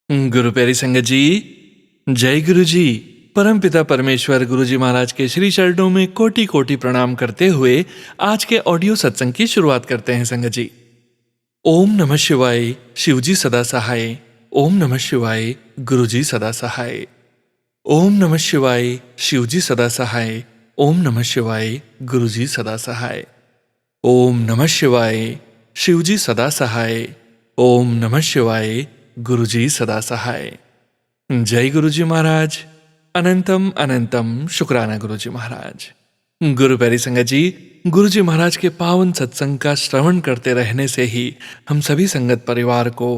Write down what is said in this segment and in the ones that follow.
गुरु प्यारी संगत जी, जय गुरु जी। परम पिता परमेश्वर गुरु जी महाराज के श्री चरणों में कोटि कोटि प्रणाम करते हुए आज के ऑडियो सत्संग की शुरुआत करते हैं संगत जी। ओम नमः शिवाय, शिव जी सदा सहाय। ओम नमः शिवाय, गुरु जी सदा सहाय। ओम नमः शिवाय, शिव जी सदा सहाय। ओम नमः शिवाय, गुरु जी सदा सहाय। ओम नमः शिवाय, शिव जी सदा सहाय। ओम नमः शिवाय, गुरु जी सदा सहाय। जय गुरु जी महाराज। अनंतम अनंतम शुक्राना गुरु जी महाराज। गुरु प्यारी संगत जी, गुरु जी महाराज के पावन सत्संग का श्रवण करते रहने से ही हम सभी संगत परिवार को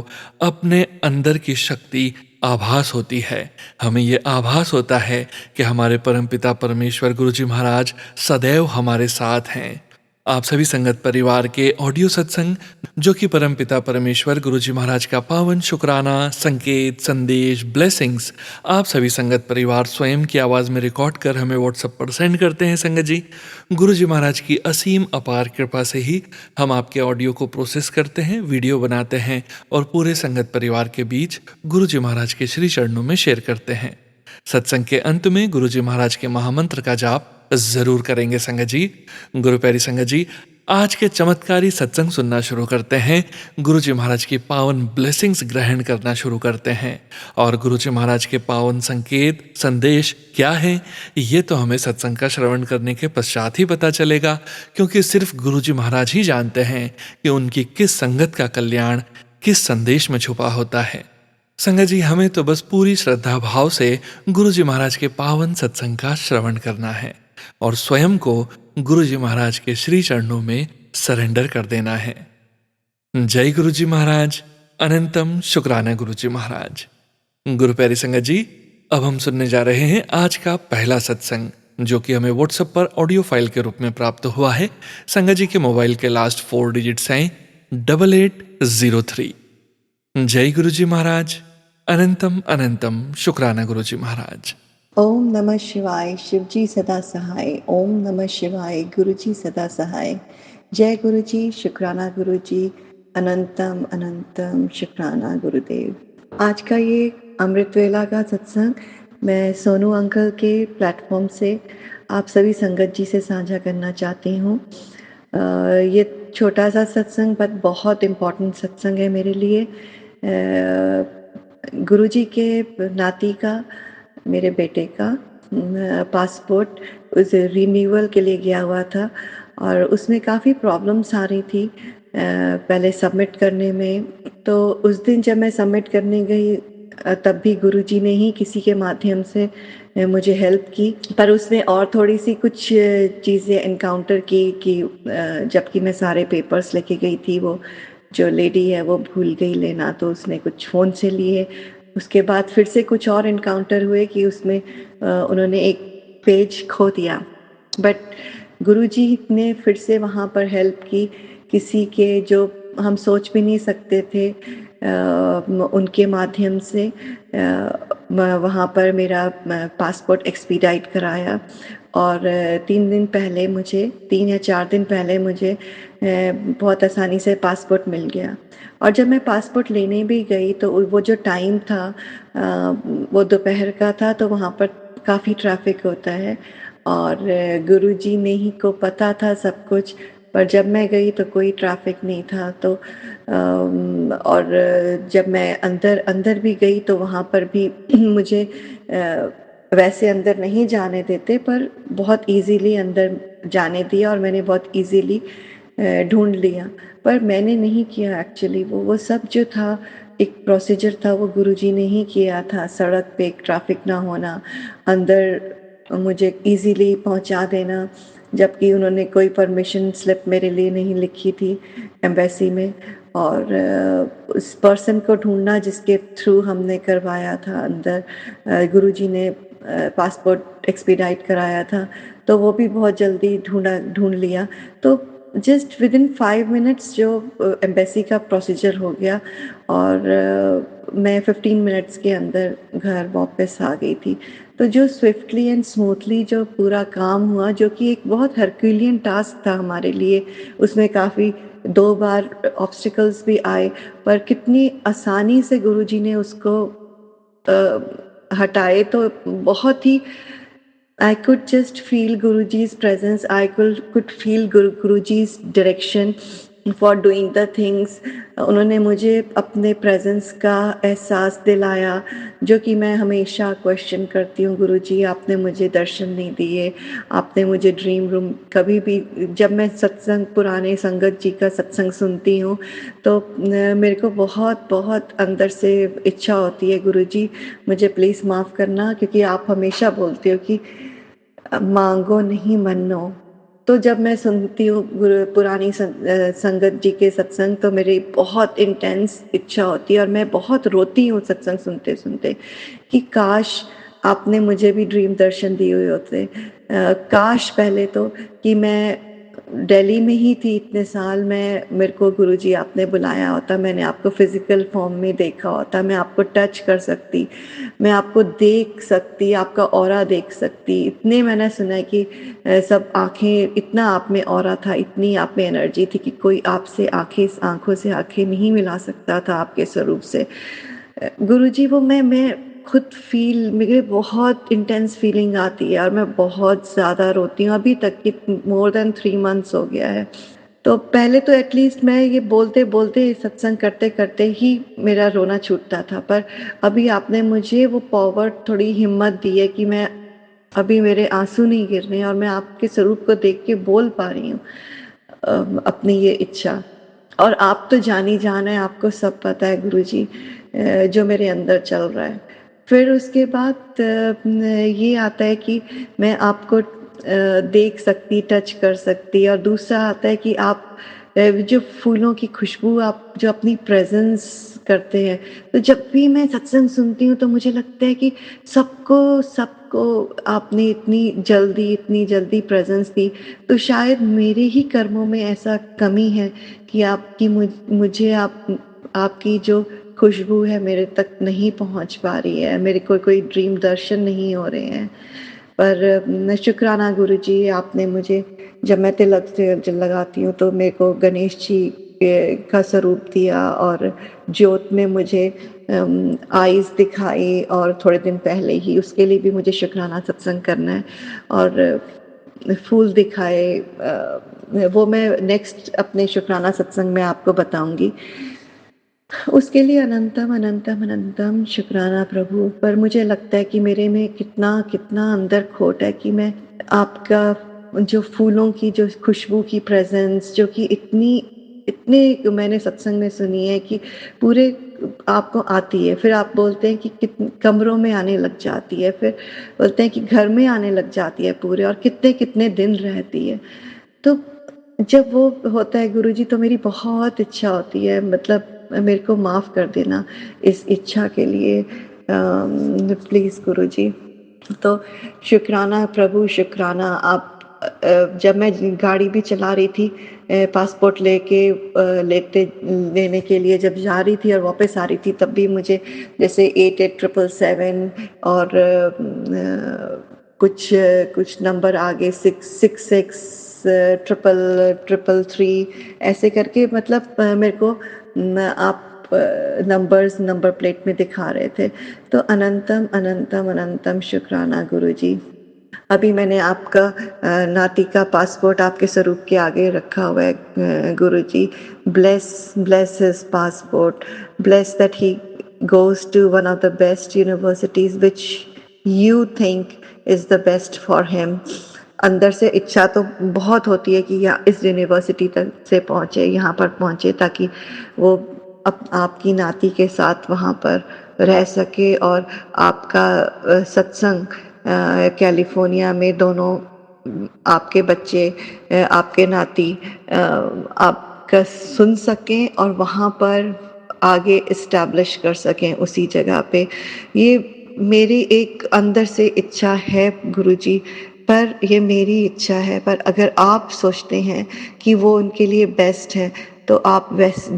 अपने अंदर की शक्ति आभास होती है। हमें ये आभास होता है कि हमारे परमपिता परमेश्वर गुरु जी महाराज सदैव हमारे साथ हैं। आप सभी संगत परिवार के ऑडियो सत्संग जो कि परमपिता परमेश्वर गुरु जी महाराज का पावन शुक्राना, संकेत, संदेश, ब्लेसिंग्स आप सभी संगत परिवार स्वयं की आवाज़ में रिकॉर्ड कर हमें व्हाट्सएप पर सेंड करते हैं संगत जी। गुरु जी महाराज की असीम अपार कृपा से ही हम आपके ऑडियो को प्रोसेस करते हैं, वीडियो बनाते हैं और पूरे संगत परिवार के बीच गुरु जी महाराज के श्री चरणों में शेयर करते हैं। सत्संग के अंत में गुरु जी महाराज के महामंत्र का जाप जरूर करेंगे संगत जी। गुरु प्यारी संगत जी, आज के चमत्कारी सत्संग सुनना शुरू करते हैं। गुरु जी महाराज की पावन ब्लेसिंग्स ग्रहण करना शुरू करते हैं और गुरु जी महाराज के पावन संकेत, संदेश क्या है ये तो हमें सत्संग का श्रवण करने के पश्चात ही पता चलेगा, क्योंकि सिर्फ गुरु जी महाराज ही जानते हैं कि उनकी किस संगत का कल्याण किस संदेश में छुपा होता है। संगत जी, हमें तो बस पूरी श्रद्धा भाव से गुरु जी महाराज के पावन सत्संग का श्रवण करना है और स्वयं को गुरु जी महाराज के श्री चरणों में सरेंडर कर देना है। जय गुरु जी महाराज। अनंतम शुक्राना गुरु जी महाराज। गुरु प्यारी संगत जी, अब हम सुनने जा रहे हैं आज का पहला सत्संग जो कि हमें व्हाट्सएप पर ऑडियो फाइल के रूप में प्राप्त हुआ है। संगत जी के मोबाइल के लास्ट 4 डिजिट्स हैं 8803। जय गुरु जी महाराज। अनंतम अनंतम शुक्राना गुरु जी महाराज। ओम नमः शिवाय, शिव जी सदा सहाय। ओम नमः शिवाय, गुरु जी सदा सहाय। जय गुरु जी, शुक्राना गुरु जी। अनंतम अनंतम शुक्राना गुरुदेव। आज का ये अमृत वेला का सत्संग मैं सोनू अंकल के प्लेटफॉर्म से आप सभी संगत जी से साझा करना चाहती हूँ। ये छोटा सा सत्संग पर बहुत इम्पोर्टेंट सत्संग है मेरे लिए। गुरु जी के नाती का, मेरे बेटे का पासपोर्ट उस रिन्यूअल के लिए गया हुआ था और उसमें काफ़ी प्रॉब्लम्स आ रही थी पहले सबमिट करने में। तो उस दिन जब मैं सबमिट करने गई तब भी गुरुजी ने ही किसी के माध्यम से मुझे हेल्प की, पर उसमें और थोड़ी सी कुछ चीज़ें एनकाउंटर की कि जबकि मैं सारे पेपर्स लेके गई थी, वो जो लेडी है वो भूल गई लेना, तो उसने कुछ फ़ोन से लिए। उसके बाद फिर से कुछ और एनकाउंटर हुए कि उसमें उन्होंने एक पेज खो दिया, बट गुरुजी ने फिर से वहाँ पर हेल्प की, किसी के जो हम सोच भी नहीं सकते थे उनके माध्यम से वहाँ पर मेरा पासपोर्ट एक्सपीडाइट कराया और 3 दिन पहले मुझे 3 या 4 दिन पहले मुझे बहुत आसानी से पासपोर्ट मिल गया। और जब मैं पासपोर्ट लेने भी गई तो वो जो टाइम था वो दोपहर का था, तो वहाँ पर काफ़ी ट्रैफिक होता है और गुरुजी ने ही को पता था सब कुछ, पर जब मैं गई तो कोई ट्रैफिक नहीं था। तो और जब मैं अंदर भी गई तो वहाँ पर भी मुझे वैसे अंदर नहीं जाने देते, पर बहुत इजीली अंदर जाने दिया और मैंने बहुत इजीली ढूंढ लिया। पर मैंने नहीं किया एक्चुअली, वो सब जो था एक प्रोसीजर था, वो गुरुजी ने ही किया था। सड़क पे ट्रैफिक ना होना, अंदर मुझे इजीली पहुंचा देना, जबकि उन्होंने कोई परमिशन स्लिप मेरे लिए नहीं लिखी थी एम्बेसी में। और उस पर्सन को ढूंढना जिसके थ्रू हमने करवाया था अंदर, गुरुजी ने पासपोर्ट एक्सपीडाइट कराया था, तो वो भी बहुत जल्दी ढूंढ लिया। तो जस्ट विदिन 5 मिनट्स जो एम्बेसी का प्रोसीजर हो गया और मैं 15 मिनट्स के अंदर घर वापस आ गई थी। तो जो स्विफ्टली एंड स्मूथली जो पूरा काम हुआ, जो कि एक बहुत हरक्यूलियन टास्क था हमारे लिए, उसमें काफ़ी 2 बार ऑब्स्टिकल्स भी आए, पर कितनी आसानी से गुरुजी ने उसको हटाए। तो बहुत ही I could just feel Guruji's presence. I could feel Guruji's direction for doing the things. उन्होंने मुझे अपने प्रेजेंस का एहसास दिलाया, जो कि मैं हमेशा क्वेश्चन करती हूँ, गुरुजी आपने मुझे दर्शन नहीं दिए, आपने मुझे ड्रीम रूम कभी भी। जब मैं सत्संग, पुराने संगत जी का सत्संग सुनती हूँ, तो मेरे को बहुत बहुत अंदर से इच्छा होती है, गुरुजी मुझे प्लीज़ माफ़ करना, क्योंकि आप हमेशा बोलते हो कि मांगो नहीं मन्नो। तो जब मैं सुनती हूँ पुरानी संगत जी के सत्संग, तो मेरी बहुत इंटेंस इच्छा होती है और मैं बहुत रोती हूँ सत्संग सुनते सुनते, कि काश आपने मुझे भी ड्रीम दर्शन दिए हुए होते। काश पहले तो कि मैं दिल्ली में ही थी इतने साल, मेरे को गुरुजी आपने बुलाया होता, मैंने आपको फिजिकल फॉर्म में देखा होता, मैं आपको टच कर सकती, मैं आपको देख सकती, आपका ऑरा देख सकती। इतने मैंने सुना है कि सब आँखें, इतना आप में ऑरा था, इतनी आप में एनर्जी थी कि कोई आपसे आँखों से आँखें नहीं मिला सकता था आपके स्वरूप से। गुरुजी वो मैं खुद फ़ील, मुझे बहुत इंटेंस फ़ीलिंग आती है और मैं बहुत ज़्यादा रोती हूँ, अभी तक कि मोर देन 3 मंथ्स हो गया है। तो पहले तो एटलीस्ट मैं ये बोलते-बोलते, सत्संग करते-करते ही मेरा रोना छूटता था, पर अभी आपने मुझे वो पावर, थोड़ी हिम्मत दी है कि मैं, अभी मेरे आँसू नहीं गिर रहे हैं और मैं आपके स्वरूप को देख के बोल पा रही हूँ अपनी ये इच्छा। और आप तो जान है, आपको सब पता है गुरुजी जो मेरे अंदर चल रहा है। फिर उसके बाद ये आता है कि मैं आपको देख सकती, टच कर सकती, और दूसरा आता है कि आप जो फूलों की खुशबू, आप जो अपनी प्रेज़ेंस करते हैं, तो जब भी मैं सत्संग सुनती हूँ तो मुझे लगता है कि सबको सबको आपने इतनी जल्दी प्रेज़ेंस दी, तो शायद मेरे ही कर्मों में ऐसा कमी है कि आपकी मुझे आपकी जो खुशबू है मेरे तक नहीं पहुँच पा रही है, मेरे को कोई ड्रीम दर्शन नहीं हो रहे हैं। पर शुक्राना गुरुजी, आपने मुझे, जब मैं तिलक से लगाती हूँ तो मेरे को गणेश जी का स्वरूप दिया, और ज्योत में मुझे आईज़ दिखाई, और थोड़े दिन पहले ही उसके लिए भी मुझे शुक्राना सत्संग करना है, और फूल दिखाए। वो मैं नेक्स्ट अपने शुक्राना सत्संग में आपको बताऊँगी। उसके लिए अनंतम अनंतम अनंतम शुक्राना प्रभु। पर मुझे लगता है कि मेरे में कितना कितना अंदर खोट है कि मैं आपका जो फूलों की जो खुशबू की प्रेजेंस, जो कि इतनी इतने मैंने सत्संग में सुनी है कि पूरे आपको आती है, फिर आप बोलते हैं कि कितने कमरों में आने लग जाती है, फिर बोलते हैं कि घर में आने लग जाती है पूरे, और कितने कितने दिन रहती है। तो जब वो होता है गुरुजी, तो मेरी बहुत इच्छा होती है, मतलब मेरे को माफ़ कर देना इस इच्छा के लिए प्लीज़ गुरुजी। तो शुक्राना प्रभु, शुक्राना। आप जब मैं गाड़ी भी चला रही थी, पासपोर्ट लेने के लिए जब जा रही थी और वापस आ रही थी, तब भी मुझे जैसे 8877 और कुछ नंबर आगे 666 ट्रिपल थ्री, ऐसे करके, मतलब मेरे को आप नंबर प्लेट में दिखा रहे थे। तो अनंतम अनंतम अनंतम शुक्राना गुरुजी। अभी मैंने आपका नाती का पासपोर्ट आपके स्वरूप के आगे रखा हुआ है Guruji. Bless his passport, bless that he goes to one of the best universities which you think is the best for him. अंदर से इच्छा तो बहुत होती है कि यहाँ इस यूनिवर्सिटी तक से पहुँचे, यहाँ पर पहुँचे, ताकि वो आपकी नाती के साथ वहाँ पर रह सके, और आपका सत्संग कैलिफोर्निया में दोनों आपके बच्चे, आपके नाती आपका सुन सकें और वहाँ पर आगे इस्टेब्लिश कर सकें उसी जगह पे। ये मेरी एक अंदर से इच्छा है गुरुजी, पर ये मेरी इच्छा है, पर अगर आप सोचते हैं कि वो उनके लिए बेस्ट है, तो आप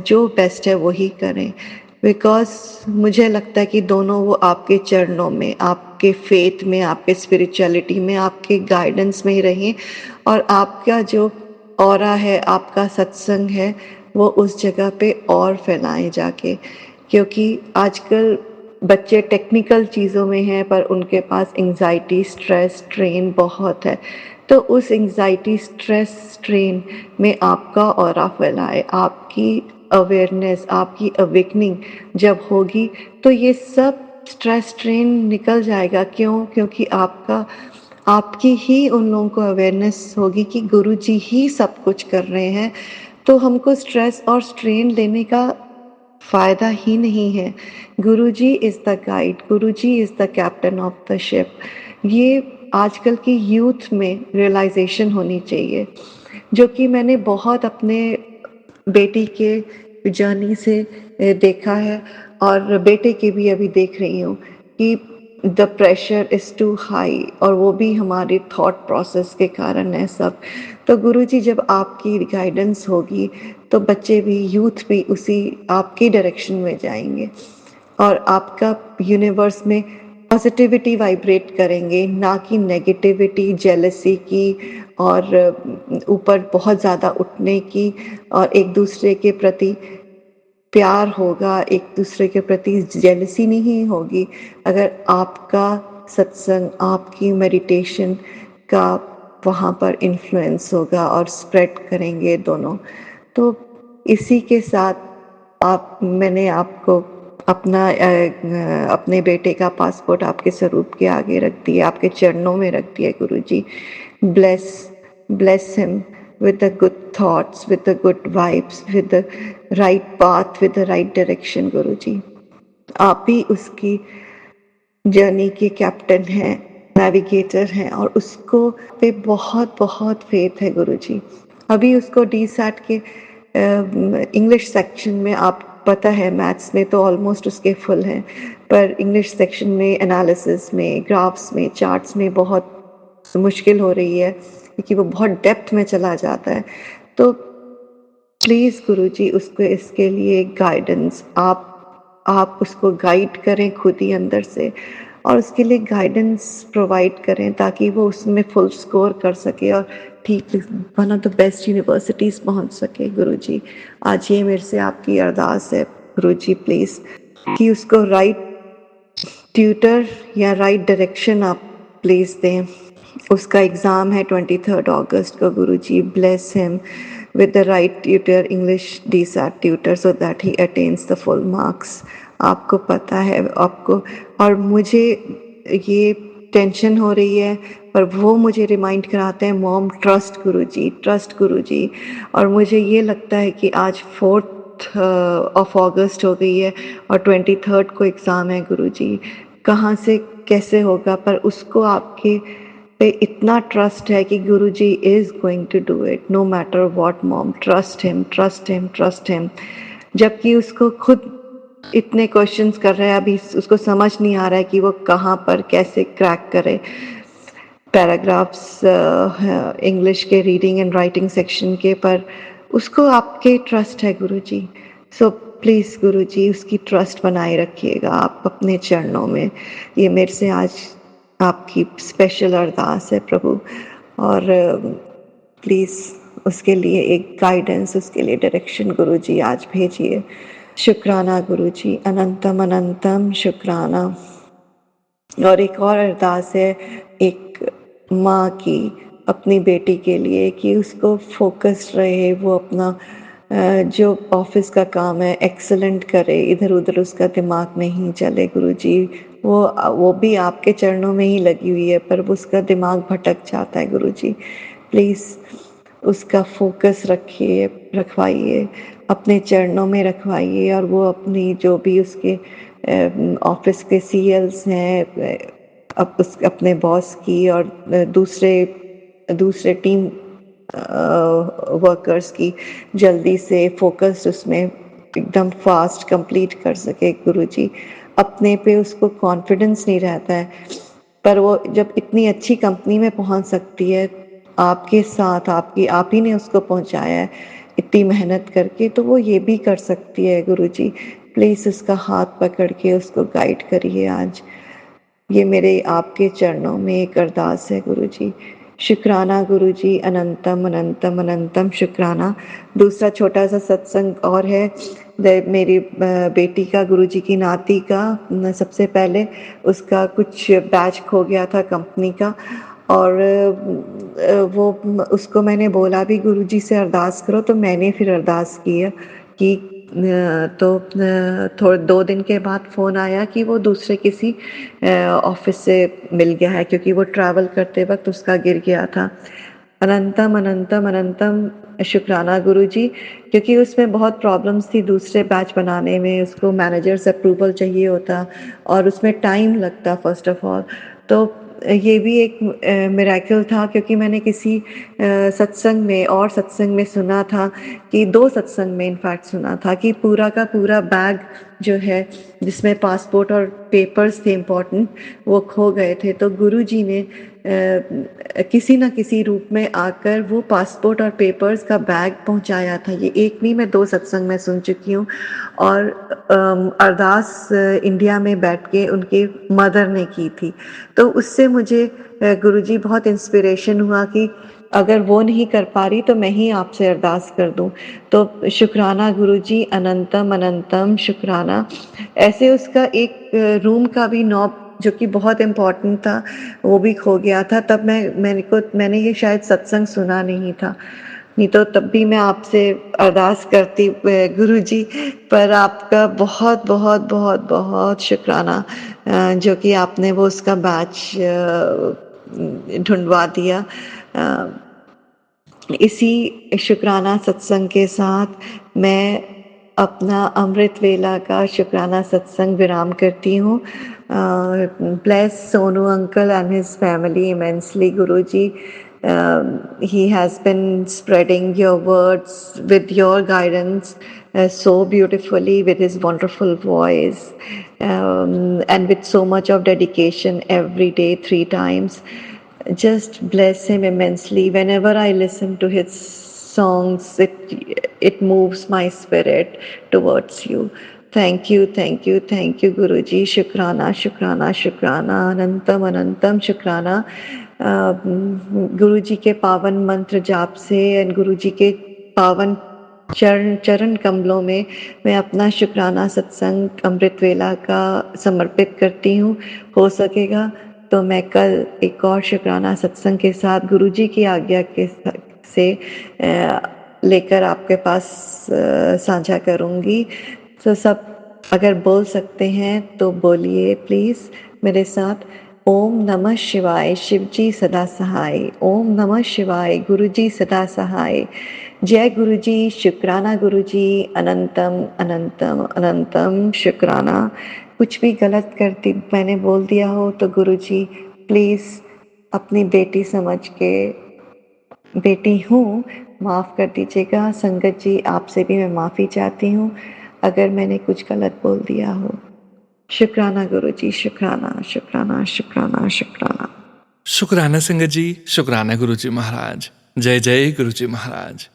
जो बेस्ट है वही करें। बिकॉज़ मुझे लगता है कि दोनों वो आपके चरणों में, आपके फेथ में, आपके स्पिरिचुअलिटी में, आपके गाइडेंस में ही रहें, और आपका जो ऑरा है, आपका सत्संग है, वो उस जगह पे और फैलाएं जाके, क्योंकि आजकल बच्चे टेक्निकल चीज़ों में हैं पर उनके पास एंग्जाइटी, स्ट्रेस, स्ट्रेन बहुत है। तो उस एंग्जाइटी, स्ट्रेस, स्ट्रेन में आपका ऑरा फैलाए, आपकी अवेयरनेस, आपकी अवेकनिंग जब होगी तो ये सब स्ट्रेस, स्ट्रेन निकल जाएगा। क्यों? क्योंकि आपकी ही उन लोगों को अवेयरनेस होगी कि गुरुजी ही सब कुछ कर रहे हैं, तो हमको स्ट्रेस और स्ट्रेन लेने का फ़ायदा ही नहीं है। Guruji is the guide, Guruji is the captain of the ship. ये आजकल की यूथ में रियलाइज़ेशन होनी चाहिए, जो कि मैंने बहुत अपने बेटी के जर्नी से देखा है, और बेटे के भी अभी देख रही हूँ कि the pressure is too high, और वो भी हमारे थॉट प्रोसेस के कारण है सब। तो गुरुजी जब आपकी गाइडेंस होगी तो बच्चे भी, यूथ भी उसी आपकी डायरेक्शन में जाएंगे, और आपका यूनिवर्स में पॉजिटिविटी वाइब्रेट करेंगे, ना कि नेगेटिविटी, जेलसी की, और ऊपर बहुत ज़्यादा उठने की, और एक दूसरे के प्रति प्यार होगा, एक दूसरे के प्रति जेलसी नहीं होगी। अगर आपका सत्संग, आपकी मेडिटेशन का वहाँ पर इन्फ्लुएंस होगा और स्प्रेड करेंगे दोनों। तो इसी के साथ मैंने आपको अपने बेटे का पासपोर्ट आपके स्वरूप के आगे रख दिया, आपके चरणों में रख दिया गुरुजी। Bless him with the good thoughts, with the good vibes, with the right path, with the right direction, गुरुजी। आप ही उसकी जर्नी के कैप्टन हैं, नेविगेटर हैं, और उसको पे बहुत बहुत फेथ है गुरुजी। अभी उसको डीसैट के इंग्लिश सेक्शन में, आप पता है मैथ्स में तो ऑलमोस्ट उसके फुल हैं, पर इंग्लिश सेक्शन में एनालिसिस में, ग्राफ्स में, चार्ट्स में बहुत मुश्किल हो रही है, क्योंकि वो बहुत डेप्थ में चला जाता है। तो प्लीज़ गुरुजी उसको इसके लिए गाइडेंस, आप उसको गाइड करें खुद ही अंदर से, और उसके लिए गाइडेंस प्रोवाइड करें ताकि वो उसमें फुल स्कोर कर सके और ठीक one of the best universities पहुंच सके। गुरुजी आज ये मेरे से आपकी अरदास है गुरुजी, प्लीज़ कि उसको राइट ट्यूटर या राइट डायरेक्शन आप प्लीज़ दें। उसका एग्ज़ाम है 23 अगस्त को Guruji, bless him with the right tutor, English DSAT tutor, so that he attains the full marks। आपको पता है, आपको और मुझे ये टेंशन हो रही है, पर वो मुझे रिमाइंड कराते हैं, मॉम ट्रस्ट गुरुजी, ट्रस्ट गुरुजी। और मुझे ये लगता है कि आज 4 अगस्त हो गई है और 23 को एग्ज़ाम है गुरुजी। कहाँ से कैसे होगा, पर उसको आपके पे इतना ट्रस्ट है कि Guruji is going to do it no matter what. Mom trust him, trust him, trust him. जबकि उसको खुद इतने क्वेश्चंस कर रहा है, अभी उसको समझ नहीं आ रहा है कि वो कहाँ पर कैसे क्रैक करे पैराग्राफ्स इंग्लिश के रीडिंग एंड राइटिंग सेक्शन के, पर उसको आपके ट्रस्ट है गुरुजी। सो प्लीज़ गुरुजी उसकी ट्रस्ट बनाए रखिएगा आप अपने चरणों में। ये मेरे से आज आपकी स्पेशल अरदास है प्रभु, और प्लीज़ उसके लिए एक गाइडेंस, उसके लिए डायरेक्शन गुरुजी आज भेजिए। शुक्राना गुरुजी, अनंतम अनंतम शुक्राना। और एक और अरदास है एक माँ की अपनी बेटी के लिए, कि उसको फोकस्ड रहे, वो अपना जो ऑफिस का काम है एक्सलेंट करे, इधर उधर उसका दिमाग नहीं चले गुरुजी। वो भी आपके चरणों में ही लगी हुई है, पर वो उसका दिमाग भटक जाता है गुरुजी। प्लीज़ उसका फोकस रखवाइए, अपने चरणों में रखवाइए, और वो अपनी जो भी उसके ऑफिस के सीएल्स हैं, अपने बॉस की और दूसरे टीम वर्कर्स की, जल्दी से फोकस्ड उसमें एकदम फास्ट कंप्लीट कर सके गुरुजी। अपने पे उसको कॉन्फिडेंस नहीं रहता है, पर वो जब इतनी अच्छी कंपनी में पहुंच सकती है आपके साथ, आप ही ने उसको पहुंचाया है इतनी मेहनत करके, तो वो ये भी कर सकती है गुरुजी। प्लीज़ उसका हाथ पकड़ के उसको गाइड करिए आज। ये मेरे आपके चरणों में एक अरदास है गुरुजी। शुक्राना गुरुजी, अनंतम अनंतम अनंतम शुक्राना। दूसरा छोटा-सा सत्संग और है मेरी बेटी का, गुरुजी की नाती का। सबसे पहले उसका कुछ बैच खो गया था कंपनी का, और वो उसको मैंने बोला भी गुरुजी से अरदास करो, तो मैंने फिर अरदास की है कि तो थोड़े 2 दिन के बाद फ़ोन आया कि वो दूसरे किसी ऑफ़िस से मिल गया है, क्योंकि वो ट्रैवल करते वक़्त उसका गिर गया था। अनंतम अनंतम अनंतम शुक्राना गुरुजी, क्योंकि उसमें बहुत प्रॉब्लम्स थी दूसरे बैच बनाने में, उसको मैनेजर्स अप्रूवल चाहिए होता और उसमें टाइम लगता फ़र्स्ट ऑफ़ ऑल। तो ये भी एक मिरेकल था, क्योंकि मैंने किसी सत्संग में और सत्संग में सुना था कि 2 सत्संग में इनफैक्ट सुना था कि पूरा का पूरा बैग जो है, जिसमें पासपोर्ट और पेपर्स थे इम्पोर्टेंट, वो खो गए थे। तो गुरुजी ने किसी न किसी रूप में आकर वो पासपोर्ट और पेपर्स का बैग पहुँचाया था। ये एक नहीं, मैं 2 सत्संग में सुन चुकी हूँ। और अरदास इंडिया में बैठ के उनके मदर ने की थी। तो उससे मुझे गुरुजी बहुत इंस्पिरेशन हुआ कि अगर वो नहीं कर पा रही तो मैं ही आपसे अरदास कर दूँ। तो शुक्राना गुरुजी, अनंतम अनंतम शुक्राना। ऐसे उसका एक रूम का भी नॉब जो कि बहुत इम्पोर्टेंट था, वो भी खो गया था। तब मैंने ये शायद सत्संग सुना नहीं था। नहीं तो तब भी मैं आपसे अरदास करती गुरुजी, पर आपका बहुत बहुत बहुत बहुत शुक्राना जो कि आपने वो उसका बैच ढूँढवा दिया। इसी शुक्राना सत्संग के साथ मैं अपना अमृत वेला का शुक्राना सत्संग विराम करती हूँ। Bless Sonu uncle and his family immensely Guruji. He has been spreading your words with your guidance so beautifully with his wonderful voice, and with so much of dedication every day, 3 times. Just bless him immensely. Whenever I listen to his songs, it moves my spirit towards you. Thank you, thank you, thank you, Guruji. Shukrana, Shukrana, Shukrana, Anantam, Anantam, Shukrana. गुरुजी के पावन मंत्र जाप से and गुरुजी के पावन चरण कमलों में मैं अपना शुक्राना सत्संग अमृत वेला का समर्पित करती हूँ। हो सकेगा तो मैं कल एक और शुक्राना सत्संग के साथ गुरुजी की आज्ञा के से लेकर आपके पास साझा करूँगी। तो सब अगर बोल सकते हैं तो बोलिए प्लीज़ मेरे साथ। ओम नमः शिवाय, शिवजी सदा सहाय। ओम नमः शिवाय, गुरुजी सदा सहाय। जय गुरुजी, शुक्राना गुरुजी, अनंतम अनंतम अनंतम शुक्राना। कुछ भी गलत करती मैंने बोल दिया हो तो गुरुजी प्लीज़ अपनी बेटी समझ के, बेटी हूँ, माफ़ कर दीजिएगा। संगत जी, आपसे भी मैं माफ़ी चाहती हूँ अगर मैंने कुछ गलत बोल दिया हो। शुक्राना गुरुजी, शुक्राना शुक्राना शुक्राना शुक्राना। शुक्राना संगत जी, शुक्राना गुरुजी महाराज। जय जय गुरुजी महाराज।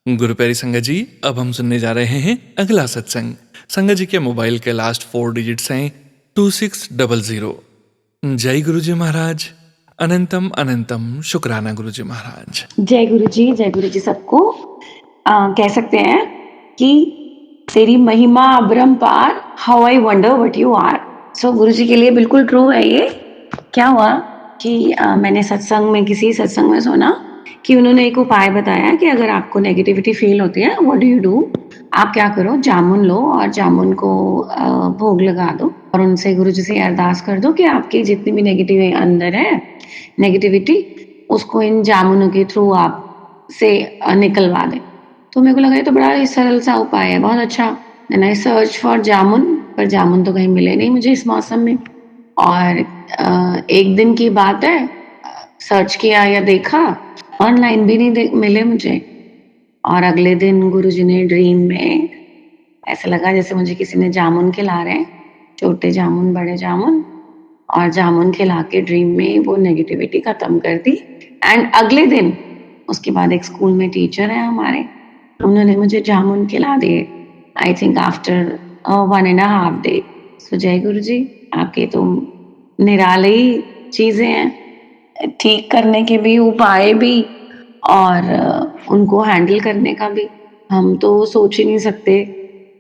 गुरु प्यारी संगत जी, अब हम सुनने जा रहे हैं अगला सत्संग। संगत जी के मोबाइल के लास्ट 4 डिजिट्स हैं 2600। जय गुरुजी महाराज। अनंतम अनंतम शुक्राना गुरुजी महाराज। जय गुरु जी सबको। कह सकते हैं कि तेरी महिमा अपरंपार, how I wonder what you are. So Guru ji के लिए बिल्कुल ट्रू है ये। क्या हुआ कि मैंने सत्संग में, किसी सत्संग में सुना कि उन्होंने एक उपाय बताया कि अगर आपको नेगेटिविटी फील होती है, व्हाट डू यू डू, आप क्या करो, जामुन लो और जामुन को भोग लगा दो और उनसे गुरु जी से अरदास कर दो कि आपकी जितनी भी नेगेटिव अंदर है, नेगेटिविटी, उसको इन जामुनों के थ्रू आप से निकलवा दें। तो मेरे को लगा ये तो बड़ा ही सरल सा उपाय है, बहुत अच्छा। देन आई सर्च फॉर जामुन, पर जामुन तो कहीं मिले नहीं मुझे इस मौसम में। और एक दिन की बात है, सर्च किया या देखा, ऑनलाइन भी नहीं मिले मुझे। और अगले दिन गुरुजी ने ड्रीम में, ऐसा लगा जैसे मुझे किसी ने जामुन खिला रहे हैं, छोटे जामुन, बड़े जामुन, और जामुन खिला के ड्रीम में वो नेगेटिविटी खत्म कर दी। एंड अगले दिन, उसके बाद एक स्कूल में टीचर है हमारे, उन्होंने मुझे जामुन खिला दिए, आई थिंक आफ्टर 1.5 day। सो जय गुरु जी, आपके तो निराली चीजें हैं। ठीक करने के भी उपाय भी और उनको हैंडल करने का भी हम तो सोच ही नहीं सकते।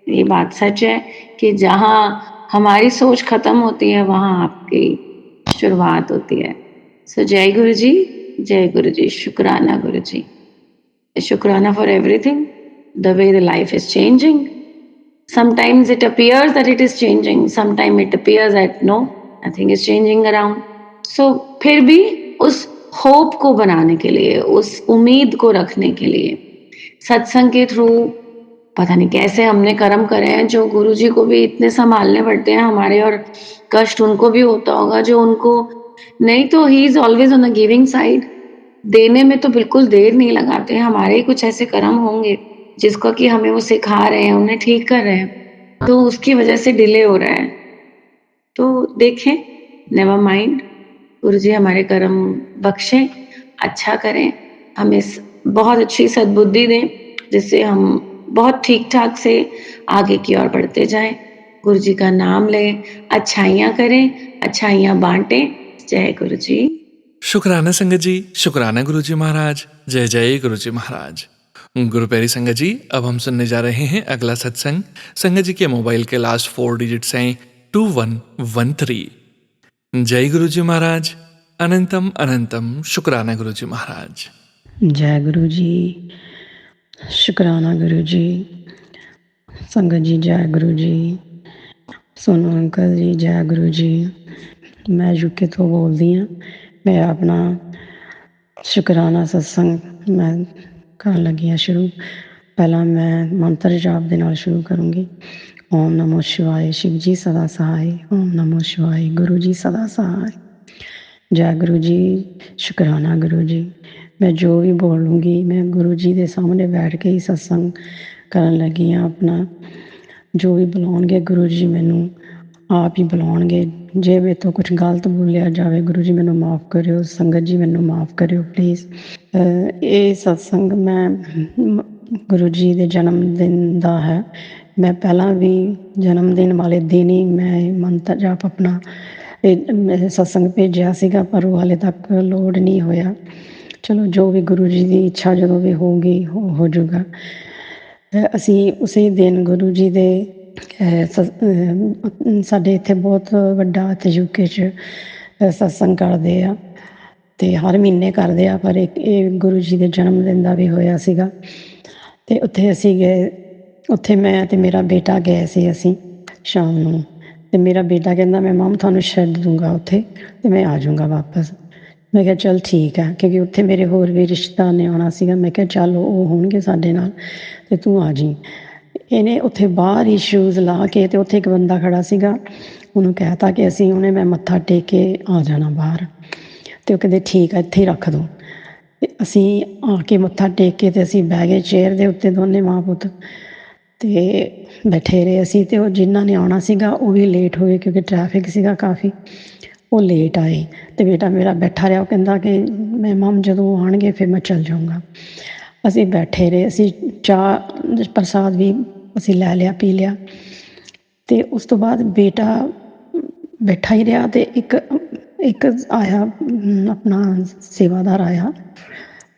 ये बात सच है कि जहाँ हमारी सोच खत्म होती है वहाँ आपकी शुरुआत होती है। सो जय गुरु जी, जय गुरु जी, शुक्राना गुरु जी, शुक्राना for everything, the way the life is changing. Sometimes it appears that it is changing, sometimes it appears that no, nothing is changing around. So फिर भी उस होप को बनाने के लिए, उस उम्मीद को रखने के लिए सत्संग के थ्रू पता नहीं कैसे हमने कर्म करे हैं जो गुरुजी को भी इतने संभालने पड़ते हैं हमारे, और कष्ट उनको भी होता होगा जो उनको नहीं, तो he is always on the giving side. देने में तो बिल्कुल देर नहीं लगाते हैं। हमारे ही कुछ ऐसे कर्म होंगे जिसको कि हमें वो सिखा रहे हैं, उन्हें ठीक कर रहे हैं, तो उसकी वजह से डिले हो रहा है। तो देखें, नेवर माइंड, गुरुजी हमारे कर्म बख्शें, अच्छा करें, हमें बहुत अच्छी सद्बुद्धि दें जिससे हम बहुत ठीक ठाक से आगे की ओर बढ़ते जाएं। गुरुजी का नाम लें, अच्छाइयाँ करें, अच्छाइयाँ बांटें। जय गुरु जी। शुक्राना संगत जी, शुक्राना गुरुजी महाराज, जय जय गुरुजी महाराज। गुरु प्यारी संगत जी, अब हम सुनने जा रहे हैं अगला सत्संग। संगत जी के मोबाइल के लास्ट 4 डिजिट्स हैं 2113। जय गुरुजी महाराज, अनंतम अनंतम शुक्राना गुरुजी महाराज। जय गुरु जी, शुक्राना गुरु जी, संगत जी जय गुरु जी, सोनू अंकल जी जय गुरु जी। मैं यूके तो बोलती हाँ। मैं अपना शुक्राना सत्संग मैं कर लगी हाँ शुरू। पहला मैं मंत्र जाप दे नाल शुरू करूँगी। ओम नमो शिवाय, शिव जी सदा सहाय। ओम नमो शिवाय, गुरु जी सदा सहाय। जय गुरु जी, शुक्राना गुरु जी। मैं जो भी बोलूँगी मैं गुरु जी के सामने बैठ के ही सत्संग करन लगी हाँ। अपना जो भी बुलाउणगे गुरु जी मैनू आप ही बुलाउणगे। जे मेरे तो कुछ गलत बोलिया जाए गुरु जी मैनू माफ़ करियो, संगत जी मैनू माफ़ करियो प्लीज़। ये सत्संग मैं गुरु जी के जन्म दिन का है। मैं पहला भी जन्म दिन वाले दिन ही मैं मंत्र जाप अपना सत्संग भेजिया सीगा, पर वो हाले तक लोड नहीं होया। चलो जो भी गुरु जी की इच्छा जो भी होगी हो जूगा। ਅਸੀਂ ਉਸੇ ਦਿਨ ਗੁਰੂ ਜੀ ਦੇ ਸਾਡੇ ਇੱਥੇ ਬਹੁਤ ਵੱਡਾ ਇੱਥੇ ਯੂਕੇ 'ਚ ਸਤਸੰਗ ਕਰਦੇ ਆ ਅਤੇ ਹਰ ਮਹੀਨੇ ਕਰਦੇ ਆ, ਪਰ ਇਹ ਗੁਰੂ ਜੀ ਦੇ ਜਨਮ ਦਿਨ ਦਾ ਵੀ ਹੋਇਆ ਸੀਗਾ। ਅਤੇ ਉੱਥੇ ਅਸੀਂ ਗਏ, ਉੱਥੇ ਮੈਂ ਅਤੇ ਮੇਰਾ ਬੇਟਾ ਗਏ ਸੀ ਅਸੀਂ ਸ਼ਾਮ ਨੂੰ। ਅਤੇ ਮੇਰਾ ਬੇਟਾ ਕਹਿੰਦਾ ਮੈਂ ਮਮ ਤੁਹਾਨੂੰ ਛੱਡ ਦੂੰਗਾ ਉੱਥੇ ਅਤੇ ਮੈਂ ਆ ਜਾਊਂਗਾ ਵਾਪਸ। ਮੈਂ ਕਿਹਾ ਚੱਲ ਠੀਕ ਹੈ, ਕਿਉਂਕਿ ਉੱਥੇ ਮੇਰੇ ਹੋਰ ਵੀ ਰਿਸ਼ਤੇਦਾਰ ਨੇ ਆਉਣਾ ਸੀਗਾ। ਮੈਂ ਕਿਹਾ ਚੱਲ ਉਹ ਹੋਣਗੇ ਸਾਡੇ ਨਾਲ ਅਤੇ ਤੂੰ ਆ ਜਾਈਂ। ਇਹਨੇ ਉੱਥੇ ਬਾਹਰ ਹੀ ਸ਼ੂਜ਼ ਲਾ ਕੇ ਅਤੇ ਉੱਥੇ ਇੱਕ ਬੰਦਾ ਖੜ੍ਹਾ ਸੀਗਾ, ਉਹਨੂੰ ਕਹਿ ਤਾ ਕਿ ਅਸੀਂ ਉਹਨੇ ਮੈਂ ਮੱਥਾ ਟੇਕ ਕੇ ਆ ਜਾਣਾ ਬਾਹਰ। ਅਤੇ ਉਹ ਕਹਿੰਦੇ ਠੀਕ ਆ, ਇੱਥੇ ਹੀ ਰੱਖ ਦਿਓ। ਅਤੇ ਅਸੀਂ ਆ ਕੇ ਮੱਥਾ ਟੇਕ ਕੇ ਅਤੇ ਅਸੀਂ ਬਹਿ ਗਏ ਚੇਅਰ ਦੇ ਉੱਤੇ ਦੋਨੇ ਮਾਂ ਪੁੱਤ, ਅਤੇ ਬੈਠੇ ਰਹੇ ਅਸੀਂ। ਅਤੇ ਉਹ ਜਿਨ੍ਹਾਂ ਨੇ ਆਉਣਾ ਸੀਗਾ ਉਹ ਵੀ ਲੇਟ ਹੋਏ ਕਿਉਂਕਿ ਟਰੈਫਿਕ ਸੀਗਾ ਕਾਫੀ, ਉਹ ਲੇਟ ਆਏ। ਅਤੇ ਬੇਟਾ ਮੇਰਾ ਬੈਠਾ ਰਿਹਾ, ਉਹ ਕਹਿੰਦਾ ਕਿ ਮੈਂ ਮਮ ਜਦੋਂ ਆਉਣਗੇ ਫਿਰ ਮੈਂ ਚੱਲ ਜਾਊਂਗਾ। ਅਸੀਂ ਬੈਠੇ ਰਹੇ, ਅਸੀਂ ਚਾਹ ਪ੍ਰਸਾਦ ਵੀ ਅਸੀਂ ਲੈ ਲਿਆ, ਪੀ ਲਿਆ। ਅਤੇ ਉਸ ਤੋਂ ਬਾਅਦ ਬੇਟਾ ਬੈਠਾ ਹੀ ਰਿਹਾ ਅਤੇ ਇੱਕ ਆਇਆ ਆਪਣਾ ਸੇਵਾਦਾਰ ਆਇਆ,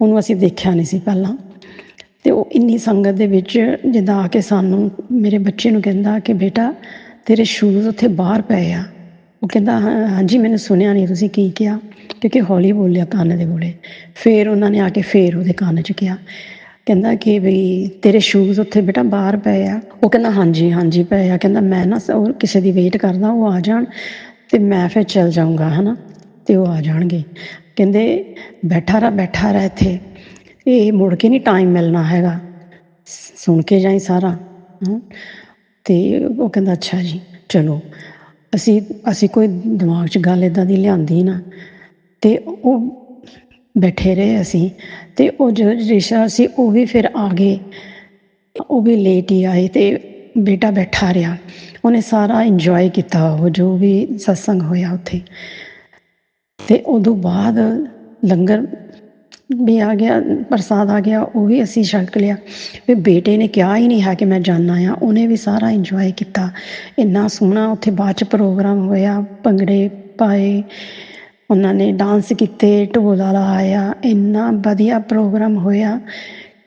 ਉਹਨੂੰ ਅਸੀਂ ਦੇਖਿਆ ਨਹੀਂ ਸੀ ਪਹਿਲਾਂ। ਅਤੇ ਉਹ ਇੰਨੀ ਸੰਗਤ ਦੇ ਵਿੱਚ ਜਿੱਦਾਂ ਆ ਕੇ ਸਾਨੂੰ ਮੇਰੇ ਬੱਚੇ ਨੂੰ ਕਹਿੰਦਾ ਕਿ ਬੇਟਾ ਤੇਰੇ ਸ਼ੂਜ਼ ਉੱਥੇ ਬਾਹਰ ਪਏ ਆ। ਉਹ ਕਹਿੰਦਾ ਹਾਂਜੀ ਮੈਨੂੰ ਸੁਣਿਆ ਨਹੀਂ ਤੁਸੀਂ ਕੀ ਕਿਹਾ, ਕਿਉਂਕਿ ਹੌਲੀ ਬੋਲਿਆ ਕੰਨ ਦੇ ਕੋਲੇ। ਫਿਰ ਉਹਨਾਂ ਨੇ ਆ ਕੇ ਫਿਰ ਉਹਦੇ ਕੰਨ 'ਚ ਕਿਹਾ, ਕਹਿੰਦਾ ਕਿ ਬਈ ਤੇਰੇ ਸ਼ੂਜ਼ ਉੱਥੇ ਬੇਟਾ ਬਾਹਰ ਪਏ ਆ। ਉਹ ਕਹਿੰਦਾ ਹਾਂਜੀ ਹਾਂਜੀ ਪਏ ਆ। ਕਹਿੰਦਾ ਮੈਂ ਨਾ ਉਹ ਕਿਸੇ ਦੀ ਵੇਟ ਕਰਦਾ, ਉਹ ਆ ਜਾਣ ਅਤੇ ਮੈਂ ਫਿਰ ਚੱਲ ਜਾਊਂਗਾ ਹੈ ਨਾ, ਅਤੇ ਉਹ ਆ ਜਾਣਗੇ। ਕਹਿੰਦੇ ਬੈਠਾ ਰਹਿ ਇੱਥੇ, ਇਹ ਮੁੜ ਕੇ ਨਹੀਂ ਟਾਈਮ ਮਿਲਣਾ ਹੈਗਾ, ਸੁਣ ਕੇ ਜਾਈਂ ਸਾਰਾ। ਅਤੇ ਉਹ ਕਹਿੰਦਾ ਅੱਛਾ ਜੀ ਚਲੋ। ਅਸੀਂ ਕੋਈ ਦਿਮਾਗ 'ਚ ਗੱਲ ਇੱਦਾਂ ਦੀ ਲਿਆਂਦੀ ਨਾ, ਅਤੇ ਉਹ ਬੈਠੇ ਰਹੇ ਅਸੀਂ। ਅਤੇ ਉਹ ਜੋ ਰਿਸ਼ਾ ਸੀ ਉਹ ਵੀ ਫਿਰ ਆ ਗਏ, ਉਹ ਵੀ ਲੇਟ ਹੀ ਆਏ। ਅਤੇ ਬੇਟਾ ਬੈਠਾ ਰਿਹਾ, ਉਹਨੇ ਸਾਰਾ ਇੰਜੋਏ ਕੀਤਾ ਉਹ ਜੋ ਵੀ ਸਤਸੰਗ ਹੋਇਆ ਉੱਥੇ। ਅਤੇ ਉਦੋਂ ਬਾਅਦ ਲੰਗਰ ਵੀ ਆ ਗਿਆ, ਪ੍ਰਸਾਦ ਆ ਗਿਆ, ਉਹ ਵੀ ਅਸੀਂ ਛਕ ਲਿਆ। ਫਿਰ ਬੇਟੇ ਨੇ ਕਿਹਾ ਹੀ ਨਹੀਂ ਹੈ ਕਿ ਮੈਂ ਜਾਣਾ ਆ, ਉਹਨੇ ਵੀ ਸਾਰਾ ਇੰਜੋਏ ਕੀਤਾ। ਇੰਨਾ ਸੋਹਣਾ ਉੱਥੇ ਬਾਅਦ 'ਚ ਪ੍ਰੋਗਰਾਮ ਹੋਇਆ, ਭੰਗੜੇ ਪਾਏ, ਉਹਨਾਂ ਨੇ ਡਾਂਸ ਕੀਤੇ, ਢੋਲ ਵਾਲਾ ਆਇਆ, ਇੰਨਾ ਵਧੀਆ ਪ੍ਰੋਗਰਾਮ ਹੋਇਆ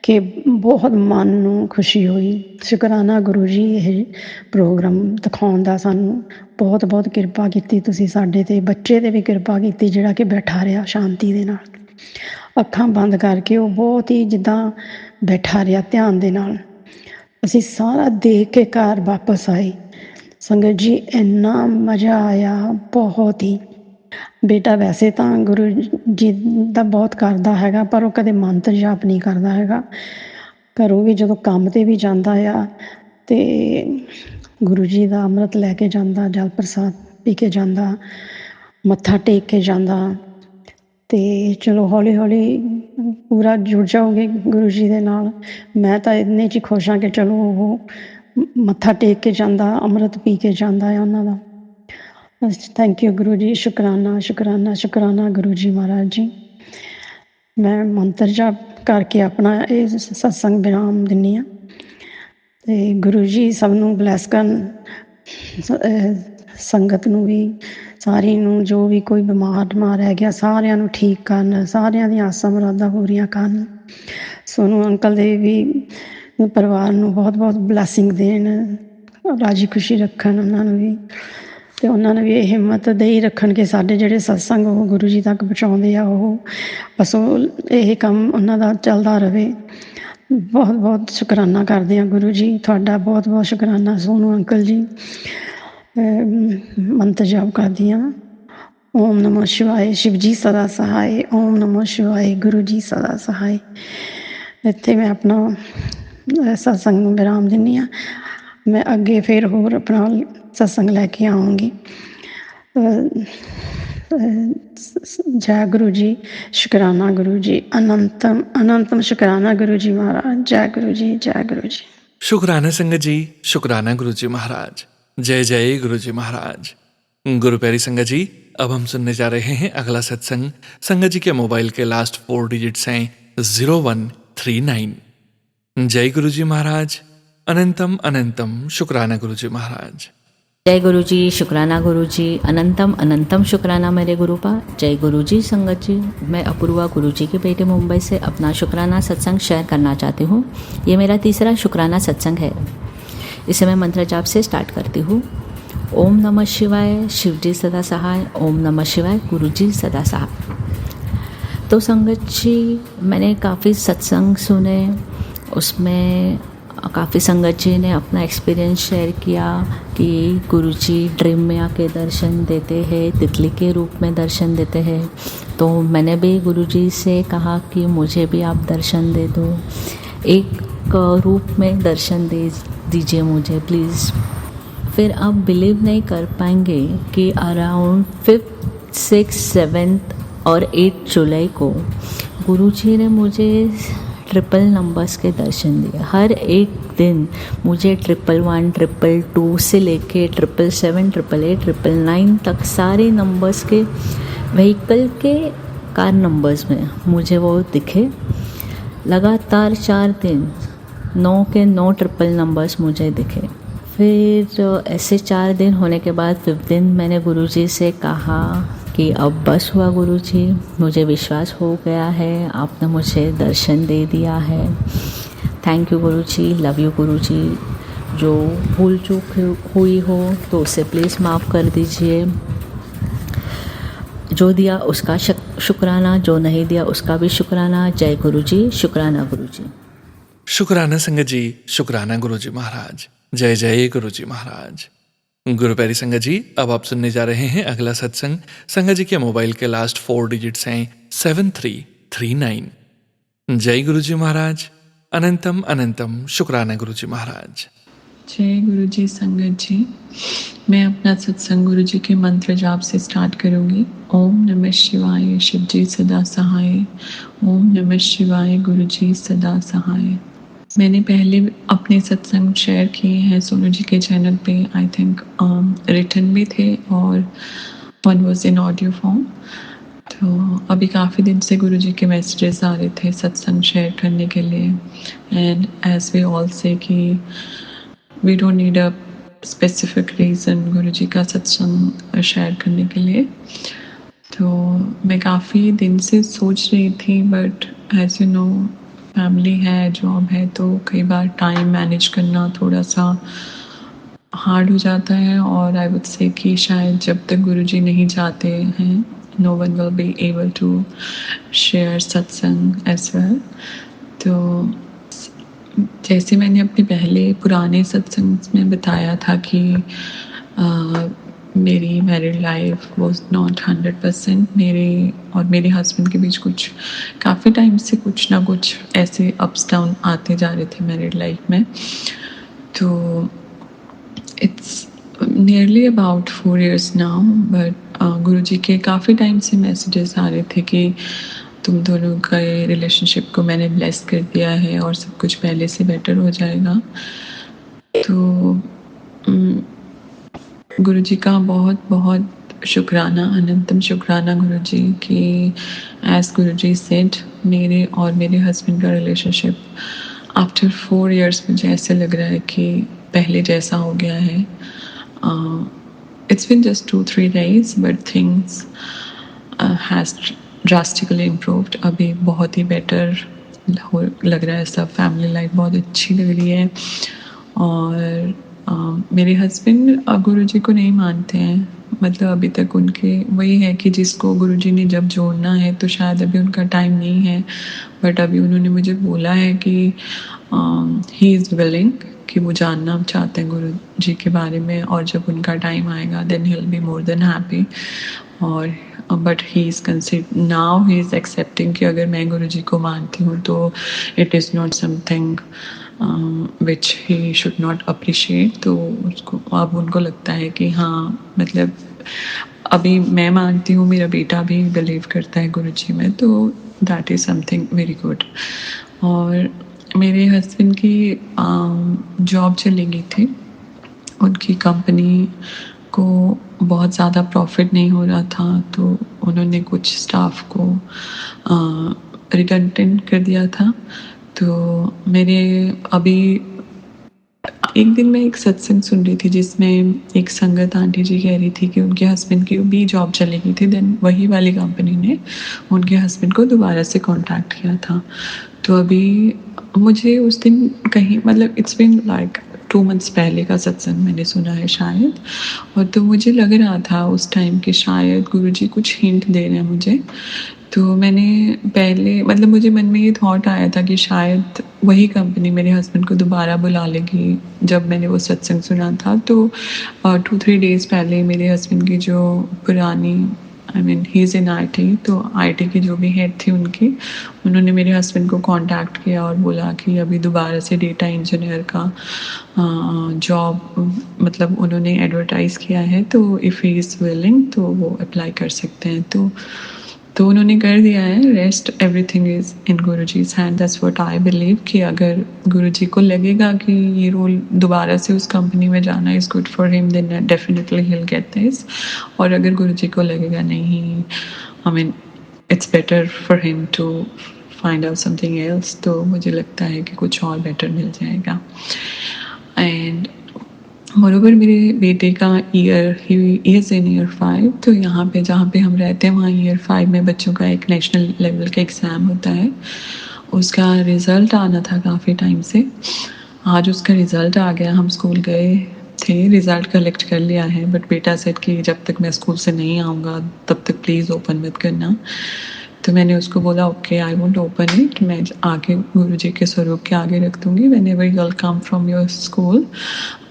ਕਿ ਬਹੁਤ ਮਨ ਨੂੰ ਖੁਸ਼ੀ ਹੋਈ। ਸ਼ੁਕਰਾਨਾ ਗੁਰੂ ਜੀ ਇਹ ਪ੍ਰੋਗਰਾਮ ਦਿਖਾਉਣ ਦਾ, ਸਾਨੂੰ ਬਹੁਤ ਬਹੁਤ ਕਿਰਪਾ ਕੀਤੀ ਤੁਸੀਂ ਸਾਡੇ 'ਤੇ, ਬੱਚੇ 'ਤੇ ਵੀ ਕਿਰਪਾ ਕੀਤੀ ਜਿਹੜਾ ਕਿ ਬੈਠਾ ਰਿਹਾ ਸ਼ਾਂਤੀ ਦੇ ਨਾਲ, ਅੱਖਾਂ ਬੰਦ ਕਰਕੇ। ਉਹ ਬਹੁਤ ਹੀ ਜਿੱਦਾਂ ਬੈਠਾ ਰਿਹਾ ਧਿਆਨ ਦੇ ਨਾਲ। ਅਸੀਂ ਸਾਰਾ ਦੇਖ ਕੇ ਘਰ ਵਾਪਸ ਆਏ। ਸੰਗਤ ਜੀ ਇੰਨਾ ਮਜ਼ਾ ਆਇਆ, ਬਹੁਤ ਹੀ। ਬੇਟਾ ਵੈਸੇ ਤਾਂ ਗੁਰੂ ਜੀ ਦਾ ਬਹੁਤ ਕਰਦਾ ਹੈਗਾ, ਪਰ ਉਹ ਕਦੇ ਮੰਤਰ ਜਾਪ ਨਹੀਂ ਕਰਦਾ ਹੈਗਾ। ਘਰੋਂ ਵੀ ਜਦੋਂ ਕੰਮ 'ਤੇ ਵੀ ਜਾਂਦਾ ਆ ਅਤੇ ਗੁਰੂ ਜੀ ਦਾ ਅੰਮ੍ਰਿਤ ਲੈ ਕੇ ਜਾਂਦਾ, ਜਲ ਪ੍ਰਸਾਦ ਪੀ ਕੇ ਜਾਂਦਾ, ਮੱਥਾ ਟੇਕ ਕੇ ਜਾਂਦਾ। ਅਤੇ ਚਲੋ ਹੌਲੀ ਹੌਲੀ ਪੂਰਾ ਜੁੜ ਜਾਓਗੇ ਗੁਰੂ ਜੀ ਦੇ ਨਾਲ। ਮੈਂ ਤਾਂ ਇੰਨੇ 'ਚ ਹੀ ਖੁਸ਼ ਹਾਂ ਕਿ ਚਲੋ ਉਹ ਮੱਥਾ ਟੇਕ ਕੇ ਜਾਂਦਾ, ਅੰਮ੍ਰਿਤ ਪੀ ਕੇ ਜਾਂਦਾ ਆ ਉਹਨਾਂ ਦਾ। ਥੈਂਕ ਯੂ ਗੁਰੂ ਜੀ, ਸ਼ੁਕਰਾਨਾ ਸ਼ੁਕਰਾਨਾ ਸ਼ੁਕਰਾਨਾ ਗੁਰੂ ਜੀ ਮਹਾਰਾਜ ਜੀ। ਮੈਂ ਮੰਤਰ ਜਾਪ ਕਰਕੇ ਆਪਣਾ ਇਹ ਸਤਸੰਗ ਵਿਰਾਮ ਦਿੰਦੀ ਹਾਂ। ਅਤੇ ਗੁਰੂ ਜੀ ਸਭ ਨੂੰ ਬਲੈਸ ਕਰਨ, ਸੰਗਤ ਨੂੰ ਵੀ, ਸਾਰੀ ਨੂੰ, ਜੋ ਵੀ ਕੋਈ ਬਿਮਾਰ ਰਹਿ ਗਿਆ ਸਾਰਿਆਂ ਨੂੰ ਠੀਕ ਕਰਨ, ਸਾਰਿਆਂ ਦੀਆਂ ਆਸਾਂ ਮੁਰਾਦਾਂ ਪੂਰੀਆਂ ਕਰਨ। ਸੋਨੂੰ ਅੰਕਲ ਦੇ ਵੀ ਪਰਿਵਾਰ ਨੂੰ ਬਹੁਤ ਬਹੁਤ ਬਲੈਸਿੰਗ ਦੇਣ, ਰਾਜੀ ਖੁਸ਼ੀ ਰੱਖਣ ਉਹਨਾਂ ਨੂੰ ਵੀ, ਅਤੇ ਉਹਨਾਂ ਨੂੰ ਵੀ ਇਹ ਹਿੰਮਤ ਦੇ ਹੀ ਰੱਖਣ ਕਿ ਸਾਡੇ ਜਿਹੜੇ ਸਤਸੰਗ ਉਹ ਗੁਰੂ ਜੀ ਤੱਕ ਪਹੁੰਚਾਉਂਦੇ ਆ, ਉਹ ਬਸ ਉਹ ਇਹ ਕੰਮ ਉਹਨਾਂ ਦਾ ਚੱਲਦਾ ਰਹੇ। ਬਹੁਤ ਬਹੁਤ ਸ਼ੁਕਰਾਨਾ ਕਰਦੇ ਹਾਂ ਗੁਰੂ ਜੀ ਤੁਹਾਡਾ, ਬਹੁਤ ਬਹੁਤ ਸ਼ੁਕਰਾਨਾ ਸੋਨੂੰ ਅੰਕਲ ਜੀ। ਮੰਤਰ ਜਾਪ ਕਰਦੀ ਹਾਂ। ਓਮ ਨਮੋ ਸ਼ਿਵਾਏ, ਸ਼ਿਵ ਜੀ ਸਦਾ ਸਹਾਏ। ਓਮ ਨਮੋ ਸ਼ਿਵਾਏ, ਗੁਰੂ ਜੀ ਸਦਾ ਸਹਾਏ। ਇੱਥੇ ਮੈਂ ਆਪਣਾ ਸਤਸੰਗ ਨੂੰ ਵਿਰਾਮ ਦਿੰਦੀ ਹਾਂ। ਮੈਂ ਅੱਗੇ ਫਿਰ ਹੋਰ ਆਪਣਾ ਸਤਸੰਗ ਲੈ ਕੇ ਆਊਂਗੀ। ਜੈ ਗੁਰੂ ਜੀ, ਸ਼ੁਕਰਾਨਾ ਗੁਰੂ ਜੀ, ਅਨੰਤਮ ਅਨੰਤਮ ਸ਼ੁਕਰਾਨਾ ਗੁਰੂ ਜੀ ਮਹਾਰਾਜ। ਜੈ ਗੁਰੂ ਜੀ, ਜੈ ਗੁਰੂ ਜੀ। शुक्राना संगत जी, शुक्राना गुरु जी महाराज। जय जय गुरु जी महाराज। गुरु प्यारी संगत जी, अब हम सुनने जा रहे हैं अगला सत्संग। संगत जी के मोबाइल के लास्ट 4 डिजिट्स हैं 0139। जय गुरु जी महाराज। अनंतम अनंतम शुक्राना गुरु जी महाराज। जय गुरु जी, शुक्राना गुरु जी, अनंतम अनंतम शुक्राना मेरे गुरु पा। जय गुरु जी संगत जी, मैं अपूर्वा गुरु जी के बेटे मुंबई से अपना शुक्राना सत्संग शेयर करना चाहती हूँ। ये मेरा तीसरा शुक्राना सत्संग है। इसे मैं मंत्र जाप से स्टार्ट करती हूँ। ओम नमः शिवाय, शिव जी सदा सहाय। ओम नमः शिवाय, गुरु जी सदा सहाय। तो संगत जी, मैंने काफ़ी सत्संग सुने, उसमें काफ़ी संगत जी ने अपना एक्सपीरियंस शेयर किया कि गुरुजी ड्रीम में आके दर्शन देते हैं, तितली के रूप में दर्शन देते हैं। तो मैंने भी गुरुजी से कहा कि मुझे भी आप दर्शन दे दो, एक रूप में दर्शन दे दीजिए मुझे प्लीज़। फिर आप बिलीव नहीं कर पाएंगे कि अराउंड 5th, 6th, 7th और 8 जुलाई को गुरुजी ने मुझे ट्रिपल नंबर्स के दर्शन दिए। हर एक दिन मुझे 111, 222 से लेके 777, 888, 999 तक सारे नंबर्स के व्हीकल के कार नंबर्स में मुझे वो दिखे। लगातार 4 दिन 9 के 9 ट्रिपल नंबर्स मुझे दिखे। फिर ऐसे 4 दिन होने के बाद 5th दिन मैंने गुरुजी से कहा कि अब बस हुआ गुरुजी, मुझे विश्वास हो गया है, आपने मुझे दर्शन दे दिया है। Thank you Guruji, love you Guruji. जो भूल चूक हुई हो तो उसे प्लीज़ माफ़ कर दीजिए। जो दिया उसका शुक्राना, जो नहीं दिया उसका भी शुक्राना। जय गुरुजी, शुक्राना गुरुजी। शुक्राना संगत जी, शुक्राना गुरु जी महाराज। जय जय गुरु जी महाराज। गुरु प्यारी संगत जी, अब आप सुनने जा रहे हैं अगला सत्संग। संगत जी के मोबाइल के लास्ट 4 डिजिट्स हैं 7339। जय गुरु जी महाराज। अनंतम अनंतम शुक्राना गुरु जी महाराज। जय गुरु जी संगत जी, मैं अपना सत्संग गुरु जी के मंत्र जाप से स्टार्ट करूँगी। ओम नमः शिवाय, शिव जी सदा सहाय। ओम नमः शिवाय, गुरु जी सदा सहाय। मैंने पहले अपने सत्संग शेयर किए हैं सोनू जी के चैनल पे। आई थिंक रिटन भी थे और one was in audio form. तो अभी काफ़ी दिन से गुरु जी के मैसेजेस आ रहे थे सत्संग शेयर करने के लिए। And as we all say कि we don't need a specific reason Guru ji का सत्संग शेयर करने के लिए। तो मैं काफ़ी दिन से सोच रही थी, but as you know family है, जॉब है, तो कई बार टाइम मैनेज करना थोड़ा-सा हार्ड हो जाता है। और आई वुड से कि शायद जब तक गुरुजी नहीं चाहते हैं, no one will be able to share satsang as well. तो जैसे मैंने अपने पहले पुराने सत्संग में बताया था कि मेरी मैरिड लाइफ वाज नॉट 100%। मेरे और मेरे हस्बैंड के बीच कुछ काफ़ी टाइम से कुछ ना कुछ ऐसे अप्स डाउन आते जा रहे थे मैरिड लाइफ में। तो it's nearly about 4 years now, but Guruji के काफ़ी टाइम से मैसेजेस आ रहे थे कि तुम दोनों का रिलेशनशिप को मैंने ब्लेस कर दिया है और सब कुछ पहले से बेटर हो जाएगा। तो गुरुजी का बहुत बहुत शुक्राना, अनंतम शुक्राना गुरुजी कि एज गुरुजी सेड, मेरे और मेरे हस्बैंड का रिलेशनशिप आफ्टर 4 years मुझे ऐसे लग रहा है कि पहले जैसा हो गया है। It's been just 2-3 days but things has drastically improved. अभी बहुत ही बेटर लग रहा है सब, फैमिली लाइफ बहुत अच्छी लग रही है। और मेरे हस्बैंड गुरुजी को नहीं मानते हैं, मतलब अभी तक उनके वही है कि जिसको गुरुजी ने जब जोड़ना है तो शायद अभी उनका टाइम नहीं है। बट अभी उन्होंने मुझे बोला है कि ही इज़ विलिंग, कि वो जानना चाहते हैं गुरुजी के बारे में, और जब उनका टाइम आएगा then he will be more than happy. और but he is now he is accepting कि अगर मैं गुरुजी को मानती हूँ तो it is not something which he should not appreciate. तो उसको अब उनको लगता है कि हाँ, मतलब अभी मैं मानती हूँ, मेरा बेटा भी बिलीव करता है गुरुजी में, तो that is something very good. और मेरे हस्बैंड की जॉब चली गई थी, उनकी कंपनी को बहुत ज़्यादा प्रॉफिट नहीं हो रहा था, तो उन्होंने कुछ स्टाफ को रिडंडेंट कर दिया था। तो मेरे अभी एक दिन मैं एक सत्संग सुन रही थी जिसमें एक संगत आंटी जी कह रही थी कि उनके हस्बैंड की भी जॉब चली गई थी, देन वही वाली कंपनी ने उनके हस्बैंड को दोबारा से कांटेक्ट किया था। तो अभी मुझे उस दिन कहीं, मतलब इट्स बीन लाइक 2 months पहले का सत्संग मैंने सुना है शायद, और तो मुझे लग रहा था उस टाइम कि शायद गुरुजी कुछ हिंट दे रहे हैं मुझे। तो मैंने पहले, मतलब मुझे मन में ये थॉट आया था कि शायद वही कंपनी मेरे हस्बैंड को दोबारा बुला लेगी। जब मैंने वो सत्संग सुना था तो 2-3 days पहले मेरे हस्बैंड की जो पुरानी, I mean he is in IT, तो IT की जो भी हेड थी उन्होंने मेरे हस्बैंड को कांटेक्ट किया और बोला कि अभी दोबारा से डेटा इंजीनियर का जॉब, मतलब उन्होंने एडवर्टाइज़ किया है, तो इफ़ ही इज़ विलिंग तो वो अप्लाई कर सकते हैं। तो उन्होंने कर दिया है। Rest everything is in Guruji's hand, that's what I believe, कि अगर गुरुजी को लगेगा कि ये रोल दोबारा से उस कंपनी में जाना is good for him, then definitely he will get this. और अगर गुरुजी को लगेगा नहीं, I mean it's better for him to find out something else, तो मुझे लगता है कि कुछ और बेटर मिल जाएगा। एंड मोरोवर मेरे बेटे का year, he is in year 5, तो यहाँ पे जहाँ पे हम रहते हैं वहाँ ईयर 5 में बच्चों का एक नेशनल लेवल का एग्ज़ाम होता है। उसका रिज़ल्ट आना था काफ़ी टाइम से, आज उसका रिज़ल्ट आ गया। हम स्कूल गए थे, रिज़ल्ट कलेक्ट कर लिया है, बट बेटा सेड कि जब तक मैं स्कूल से नहीं आऊँगा तब तक प्लीज़ ओपन मत करना। तो मैंने उसको बोला okay, I won't open it, मैं आगे गुरुजी के स्वरूप के आगे रख दूँगी, whenever you will come from your school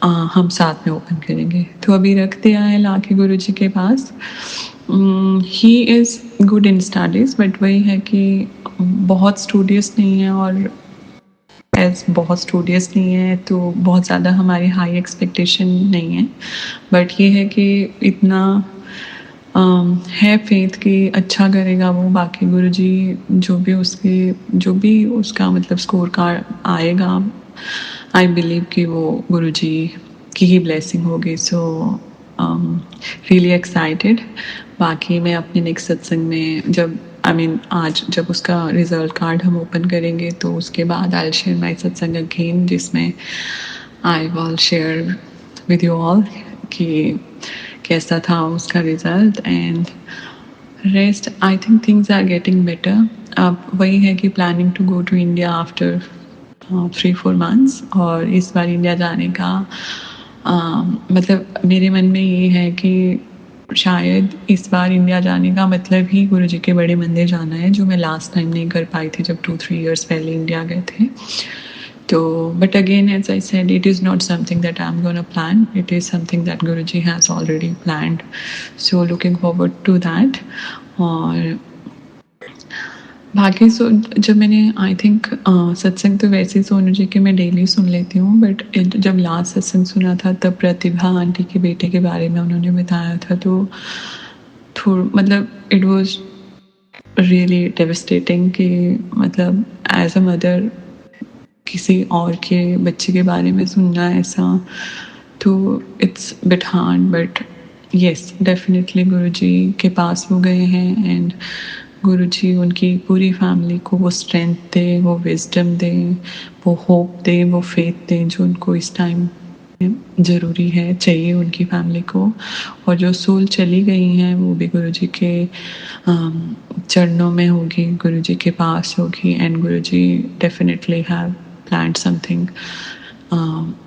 हम साथ में ओपन करेंगे। तो अभी रख दिया है लाके गुरुजी के पास। He is good in studies, but वही है कि बहुत स्टूडियस नहीं है, और एज बहुत स्टूडियस नहीं है तो बहुत ज़्यादा हमारी हाई एक्सपेक्टेशन नहीं है। बट ये है कि इतना है फेथ कि अच्छा करेगा वो। बाकी गुरुजी जो भी उसका मतलब स्कोर कार्ड आएगा, आई बिलीव कि वो गुरुजी की ही ब्लेसिंग होगी। So really excited. बाकी मैं अपने नेक्स्ट सत्संग में जब आज जब उसका रिज़ल्ट कार्ड हम ओपन करेंगे तो उसके बाद I will share my satsang again, जिसमें I will share with you all कि कैसा था उसका result. And rest I think things are getting better. अब वही है कि planning to go to India after 3-4 months, और इस बार इंडिया जाने का मतलब मेरे मन में ये है कि शायद इस बार इंडिया जाने का मतलब ही गुरुजी के बड़े मंदिर जाना है, जो मैं लास्ट टाइम नहीं कर पाई थी जब 2-3 इयर्स पहले इंडिया गए थे। तो but again as I said, it is not something that I am gonna plan, it is something that Guruji has already planned, so looking forward to that. और बाकी जब मैंने आई थिंक सत्संग तो वैसे ही सोनू जी के मैं डेली सुन लेती हूँ, बट जब लास्ट सत्संग सुना था तब प्रतिभा आंटी के बेटे के बारे में उन्होंने बताया था, तो मतलब इट वाज रियली डेविस्टेटिंग कि मतलब एज अ मदर किसी और के बच्चे के बारे में सुनना ऐसा, तो it's bit hard. But yes, definitely Guruji के पास वो गए हैं, एंड गुरुजी उनकी पूरी फैमिली को वो स्ट्रेंथ दे, वो विजडम दे, वो होप दे, वो फेथ दे जो उनको इस टाइम ज़रूरी है, चाहिए उनकी फैमिली को। और जो सोल चली गई हैं वो भी गुरुजी के चरणों में होगी, गुरुजी के पास होगी, and Guruji definitely have planned something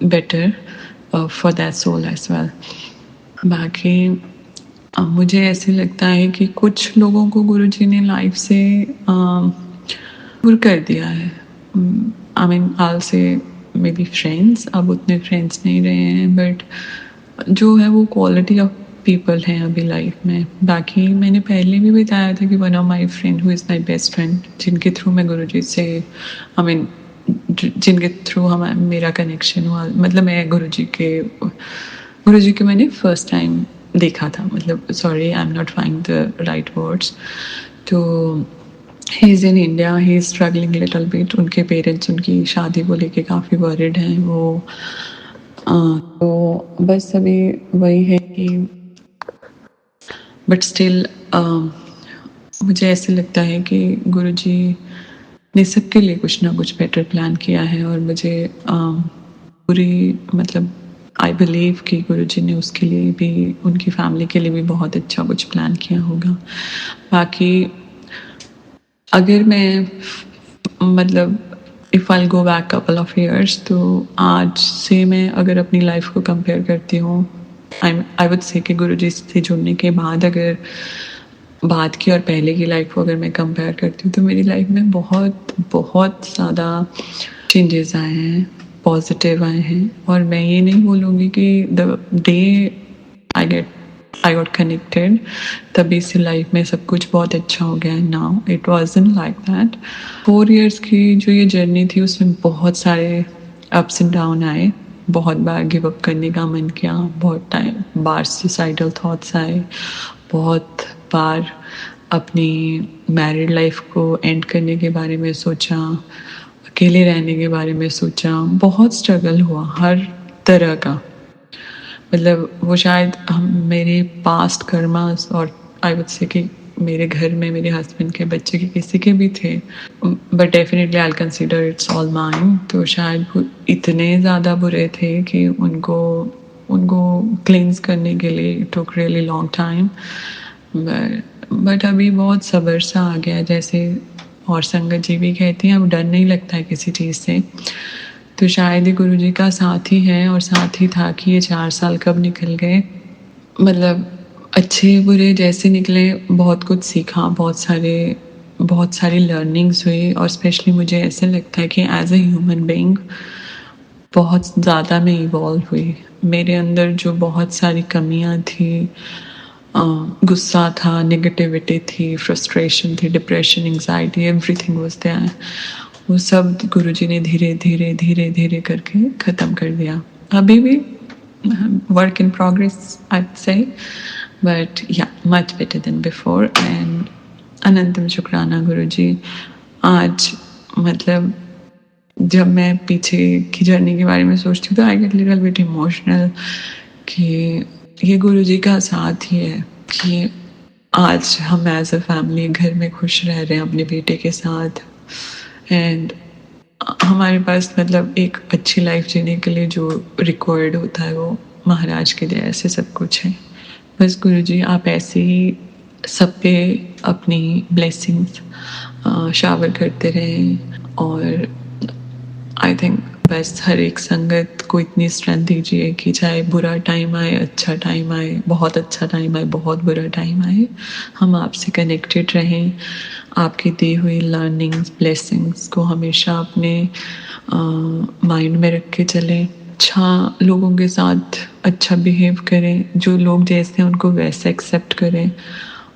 better for that soul as well. बाकी मुझे ऐसे लगता है कि कुछ लोगों को गुरुजी ने लाइफ से दूर कर दिया है। आई मीन आल से मे बी फ्रेंड्स, अब उतने फ्रेंड्स नहीं रहे हैं, बट जो है वो क्वालिटी ऑफ पीपल हैं अभी लाइफ में। बाकी मैंने पहले भी बताया था कि one of my friend who is my best friend, जिनके थ्रू मैं गुरुजी से आई मीन जिनके थ्रू मेरा कनेक्शन हुआ, मतलब मैं गुरुजी के मैंने फर्स्ट टाइम देखा था, मतलब sorry I am not find the right words. तो he is in India, he is struggling little bit, उनके पेरेंट्स उनकी शादी को लेके काफ़ी वरिड हैं वो। तो बस अभी वही है कि बट स्टिल मुझे ऐसे लगता है कि गुरुजी ने सबके लिए कुछ ना कुछ बेटर प्लान किया है, और मुझे पूरी मतलब आई बिलीव कि गुरुजी ने उसके लिए भी, उनकी फैमिली के लिए भी बहुत अच्छा कुछ प्लान किया होगा। बाकी अगर मैं मतलब if I go back couple of years, तो आज से मैं अगर अपनी लाइफ को कंपेयर करती हूँ, आई वुड से कि गुरुजी से जुड़ने के बाद अगर बात की और पहले की लाइफ को अगर मैं कंपेयर करती हूँ, तो मेरी लाइफ में बहुत बहुत ज़्यादा चेंजेस आए हैं, पॉजिटिव आए हैं। और मैं ये नहीं बोलूँगी कि the day I got connected तभी से लाइफ में सब कुछ बहुत अच्छा हो गया है। Now it wasn't like that. 4 years की जो ये जर्नी थी उसमें बहुत सारे अप्स एंड डाउन आए, बहुत बार गिव अप करने का मन किया, बहुत टाइम बार सुसाइडल थॉट्स आए, बहुत बार अपनी मैरिड लाइफ को एंड करने के बारे में सोचा, अकेले रहने के बारे में सोचा, बहुत स्ट्रगल हुआ हर तरह का। मतलब वो शायद हम मेरे पास्ट कर्मास और आई वुड से कि मेरे घर में मेरे हस्बैंड के बच्चे के किसी के भी थे, but definitely I consider it's all mine. तो शायद वो इतने ज़्यादा बुरे थे कि उनको क्लींस करने के लिए टुक रियली लॉन्ग टाइम, बट अभी बहुत सब्र सा आ गया। जैसे और संगत जी भी कहती हैं, अब डर नहीं लगता है किसी चीज़ से। तो शायद ये गुरुजी का साथ ही है और साथ ही था कि ये 4 साल कब निकल गए। मतलब अच्छे बुरे जैसे निकले, बहुत कुछ सीखा, बहुत सारी लर्निंग्स हुई, और स्पेशली मुझे ऐसे लगता है कि एज अ ह्यूमन बीइंग बहुत ज़्यादा मैं इवॉल्व हुई। मेरे अंदर जो बहुत सारी कमियां थी, गुस्सा था, नेगेटिविटी थी, फ्रस्ट्रेशन थी, depression, anxiety, everything was there, वो सब गुरुजी ने धीरे धीरे धीरे धीरे करके ख़त्म कर दिया। अभी भी work in progress I'd say, but yeah, much better than before. And अनंतम शुक्राना गुरुजी। आज मतलब जब मैं पीछे की जर्नी के बारे में सोचती हूँ तो I get little bit emotional कि ये गुरुजी का साथ ही है कि आज हम एज अ फैमिली घर में खुश रह रहे हैं अपने बेटे के साथ, एंड हमारे पास मतलब एक अच्छी लाइफ जीने के लिए जो रिक्वायर्ड होता है वो महाराज के दया से सब कुछ है। बस गुरुजी आप ऐसे ही सब पे अपनी ब्लेसिंग्स शावर करते रहें और आई थिंक बस हर एक संगत को इतनी स्ट्रेंथ दीजिए कि चाहे बुरा टाइम आए, अच्छा टाइम आए, बहुत अच्छा टाइम आए, बहुत बुरा टाइम आए, हम आपसे कनेक्टेड रहें। आपकी दी हुई लर्निंग्स, ब्लेसिंग्स को हमेशा अपने माइंड में रख के चलें। अच्छा लोगों के साथ अच्छा बिहेव करें, जो लोग जैसे हैं उनको वैसे एक्सेप्ट करें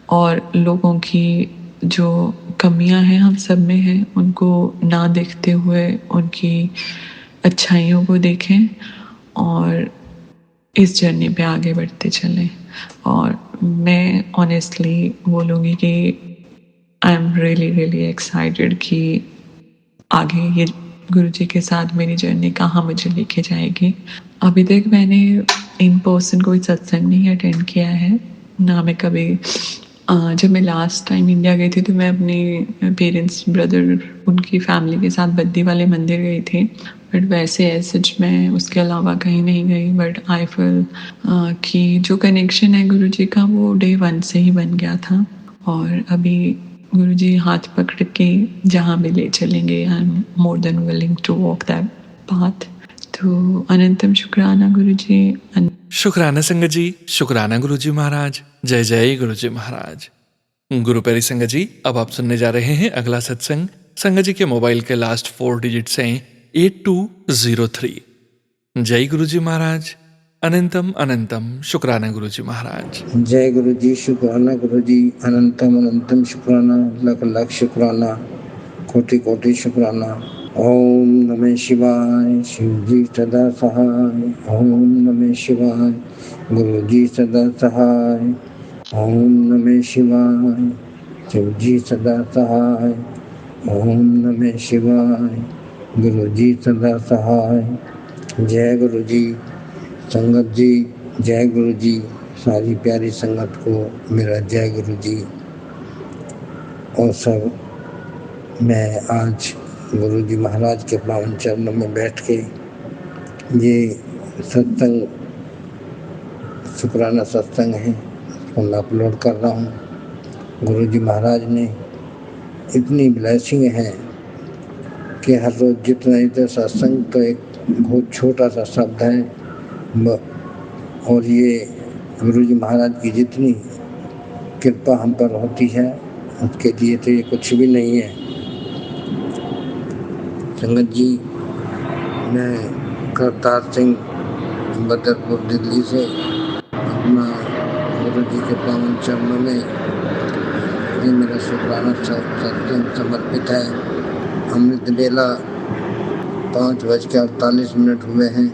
और लोगों की जो कमियां हैं हम सब में हैं उनको ना देखते हुए उनकी अच्छाइयों को देखें और इस जर्नी पे आगे बढ़ते चलें। और मैं ऑनेस्टली बोलूँगी कि I am really really excited कि आगे ये गुरुजी के साथ मेरी जर्नी कहाँ मुझे लेके जाएगी। अभी तक मैंने इन पर्सन कोई सत्संग नहीं अटेंड किया है, ना मैं कभी जब मैं लास्ट टाइम इंडिया गई थी तो मैं अपने पेरेंट्स, ब्रदर, उनकी फैमिली के साथ बद्दी वाले मंदिर गई थी, बट वैसे सच मैं उसके अलावा कहीं नहीं गई। बट आई फील कि जो कनेक्शन है गुरुजी का वो डे 1 से ही बन गया था और अभी गुरुजी हाथ पकड़ के जहाँ भी ले चलेंगे I am more than willing to walk that path. तो अनंतम शुक्राना गुरुजी। शुक्राना संगत जी, शुक्राना गुरुजी महाराज। जय जय गुरुजी महाराज। गुरु प्यारी संगत जी, अब आप सुनने जा रहे हैं अगला सत्संग। संगत जी के मोबाइल के लास्ट 4 डिजिट्स हैं 8203। जय गुरुजी महाराज। अनंतम अनंतम शुक्राना गुरुजी महाराज। जय गुरु जी, शुक्राना गुरु जी, अनंतम अनंतम शुक्राना, लख लख शुक्राना, कोटि कोटि शुक्राना। ओम नमः शिवाय, शिव जी सदा सहाय। ओम नमः शिवाय, गुरु जी सदा सहाय। ओम नमः शिवाय, शिव जी सदा सहाय। ओम नमः शिवाय, गुरु जी सदा सहाय। जय गुरु जी। संगत जी, जय गुरु जी। सारी प्यारी संगत को मेरा जय गुरु जी। और सब मैं आज गुरु जी महाराज के पावन चरणों में बैठ के ये सत्संग, शुक्राना सत्संग है, उसको मैं अपलोड कर रहा हूँ। गुरु जी महाराज ने इतनी ब्लेसिंग है कि हर रोज़ जितना इतना सत्संग तो एक बहुत छोटा सा शब्द है, और ये गुरु जी महाराज की जितनी कृपा हम पर होती है उसके लिए तो ये कुछ भी नहीं है। संगत जी, मैं करतार सिंह बदरपुर दिल्ली से अपना गुरु जी के पावन चरणों में ये मेरा शुक्राना सत्संग समर्पित है। अमृत बेला 5:48 हुए हैं।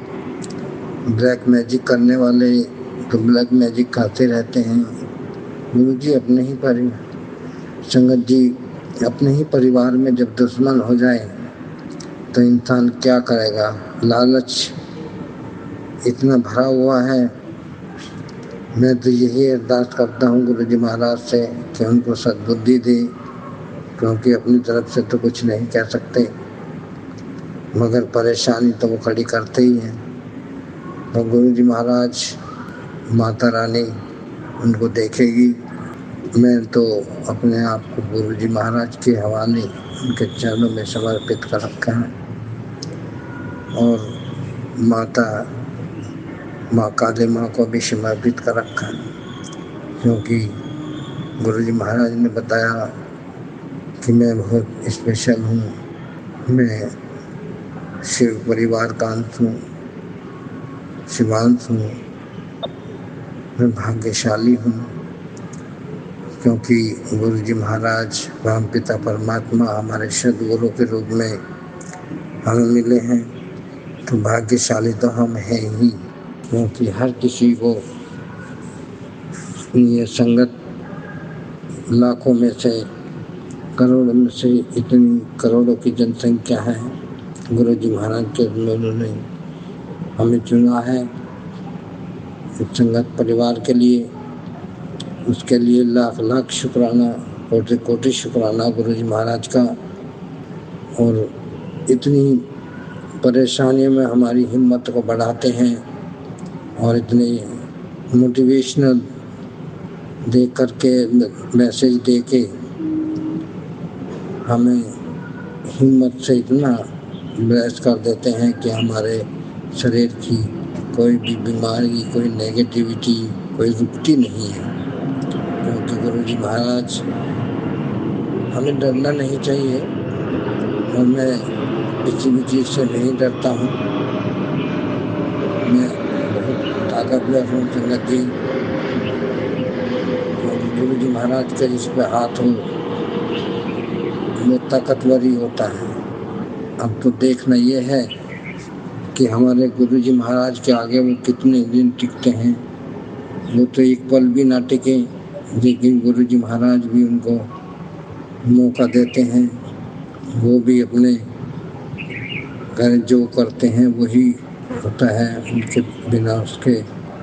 ब्लैक मैजिक करने वाले तो ब्लैक मैजिक खाते रहते हैं। गुरु जी अपने ही संगत जी, अपने ही परिवार में जब दुश्मन हो जाए तो इंसान क्या करेगा। लालच इतना भरा हुआ है। मैं तो यही अरदास करता हूँ गुरु जी महाराज से कि उनको सद्बुद्धि दे, क्योंकि अपनी तरफ से तो कुछ नहीं कह सकते, मगर परेशानी तो वो खड़ी करते ही हैं। तो गुरु जी महाराज, माता रानी उनको देखेगी। मैं तो अपने आप को गुरु जी महाराज के हवाले उनके चरणों में समर्पित कर रखा है और माँ काली माँ को भी समर्पित कर रखा है, क्योंकि गुरु जी महाराज ने बताया कि मैं बहुत स्पेशल हूँ। मैं शिव परिवार का अंश हूँ, शिवांश हूँ। मैं भाग्यशाली हूँ क्योंकि गुरु जी महाराज, राम पिता परमात्मा हमारे सद्गुरु के रूप में हमें मिले हैं। तो भाग्यशाली तो हम हैं ही, क्योंकि हर किसी को ये संगत लाखों में से, करोड़ों में से, इतनी करोड़ों की जनसंख्या है। गुरु जी महाराज के उन्होंने हमें चुना है इस संगत परिवार के लिए। उसके लिए लाख लाख शुक्राना, कोटि कोटि शुक्राना गुरु जी महाराज का। और इतनी परेशानियों में हमारी हिम्मत को बढ़ाते हैं और इतने मोटिवेशनल दे करके मैसेज दे के हमें हिम्मत से इतना ब्लेस कर देते हैं कि हमारे शरीर की कोई भी बीमारी, कोई नेगेटिविटी कोई रुकती नहीं है। क्योंकि गुरुजी महाराज, हमें डरना नहीं चाहिए और मैं किसी भी चीज़ से नहीं डरता हूँ। मैं बहुत ताकतवर हूँ संगत जी, गुरुजी महाराज के जिस पे हाथ हो वो ताकतवर ही होता है। अब तो देखना ये है कि हमारे गुरुजी महाराज के आगे वो कितने दिन टिकते हैं। वो तो एक पल भी ना टिके, लेकिन गुरुजी महाराज भी उनको मौका देते हैं। वो भी अपने घर जो करते हैं वही होता है, उनके बिना उसके